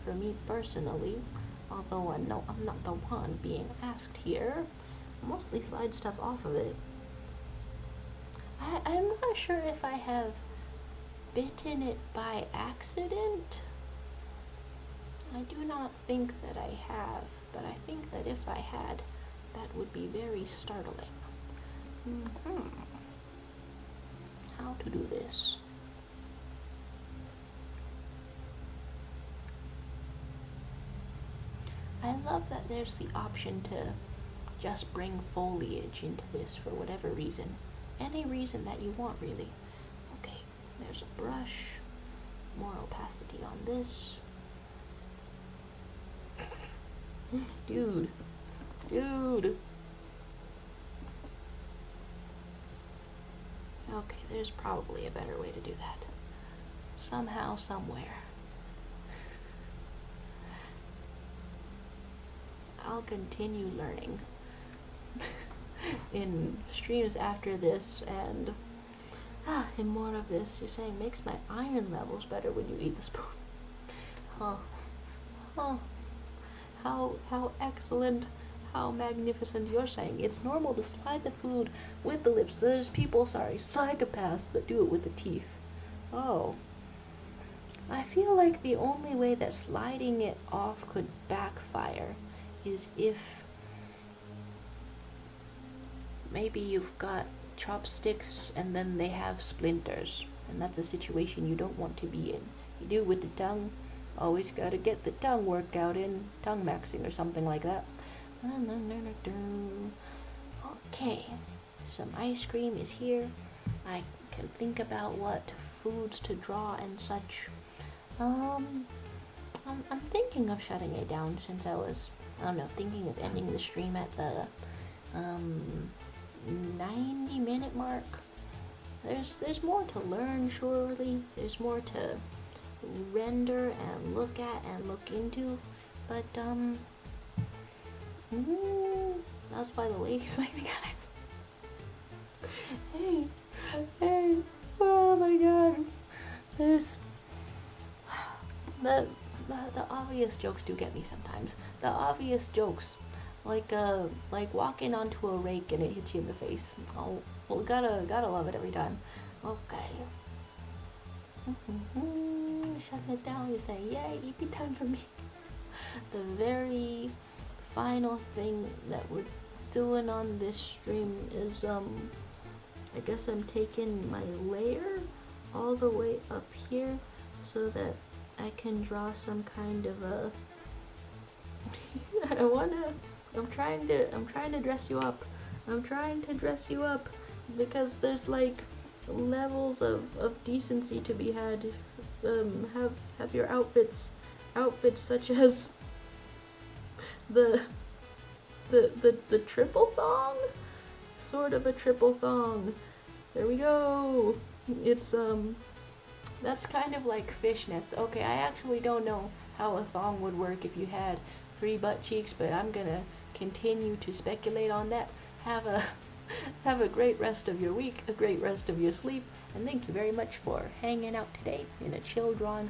for me personally, although I know I'm not the one being asked here. I mostly slide stuff off of it. I'm not sure if I have bitten it by accident. I do not think that I have, but I think that if I had, that would be very startling. How to do this? I love that there's the option to just bring foliage into this for whatever reason. Any reason that you want, really. Okay, there's a brush. More opacity on this. Dude. Okay, there's probably a better way to do that. Somehow, somewhere. I'll continue learning in streams after this, and in more of this. You're saying makes my iron levels better when you eat the spoon. How excellent, how magnificent. You're saying it's normal to slide the food with the lips. There's people, psychopaths that do it with the teeth. Oh. I feel like the only way that sliding it off could backfire is if maybe you've got chopsticks and then they have splinters, and that's a situation you don't want to be in. You do with the tongue. Always gotta get the tongue workout in, tongue maxing or something like that. Okay, some ice cream is here. I can think about what foods to draw and such. I'm thinking of shutting it down since I was, thinking of ending the stream at the 90-minute mark. There's more to learn, surely. There's more to render and look at and look into, but that's why the lady's like, hey, oh my god, there's the obvious jokes do get me sometimes. The obvious jokes, like walking onto a rake and it hits you in the face. Oh, well, gotta love it every time. Okay. Shut it down. You say, yay, EP time for me. The very final thing that we're doing on this stream is I guess I'm taking my layer all the way up here so that I can draw some kind of a I'm trying to dress you up. I'm trying to dress you up because there's like levels of decency to be had. Have your outfits such as the triple thong, sort of a triple thong. There we go. It's that's kind of like fishnets. Okay, I actually don't know how a thong would work if you had 3 butt cheeks, but I'm gonna continue to speculate on that. Have a great rest of your week, a great rest of your sleep, and thank you very much for hanging out today in a chill drawing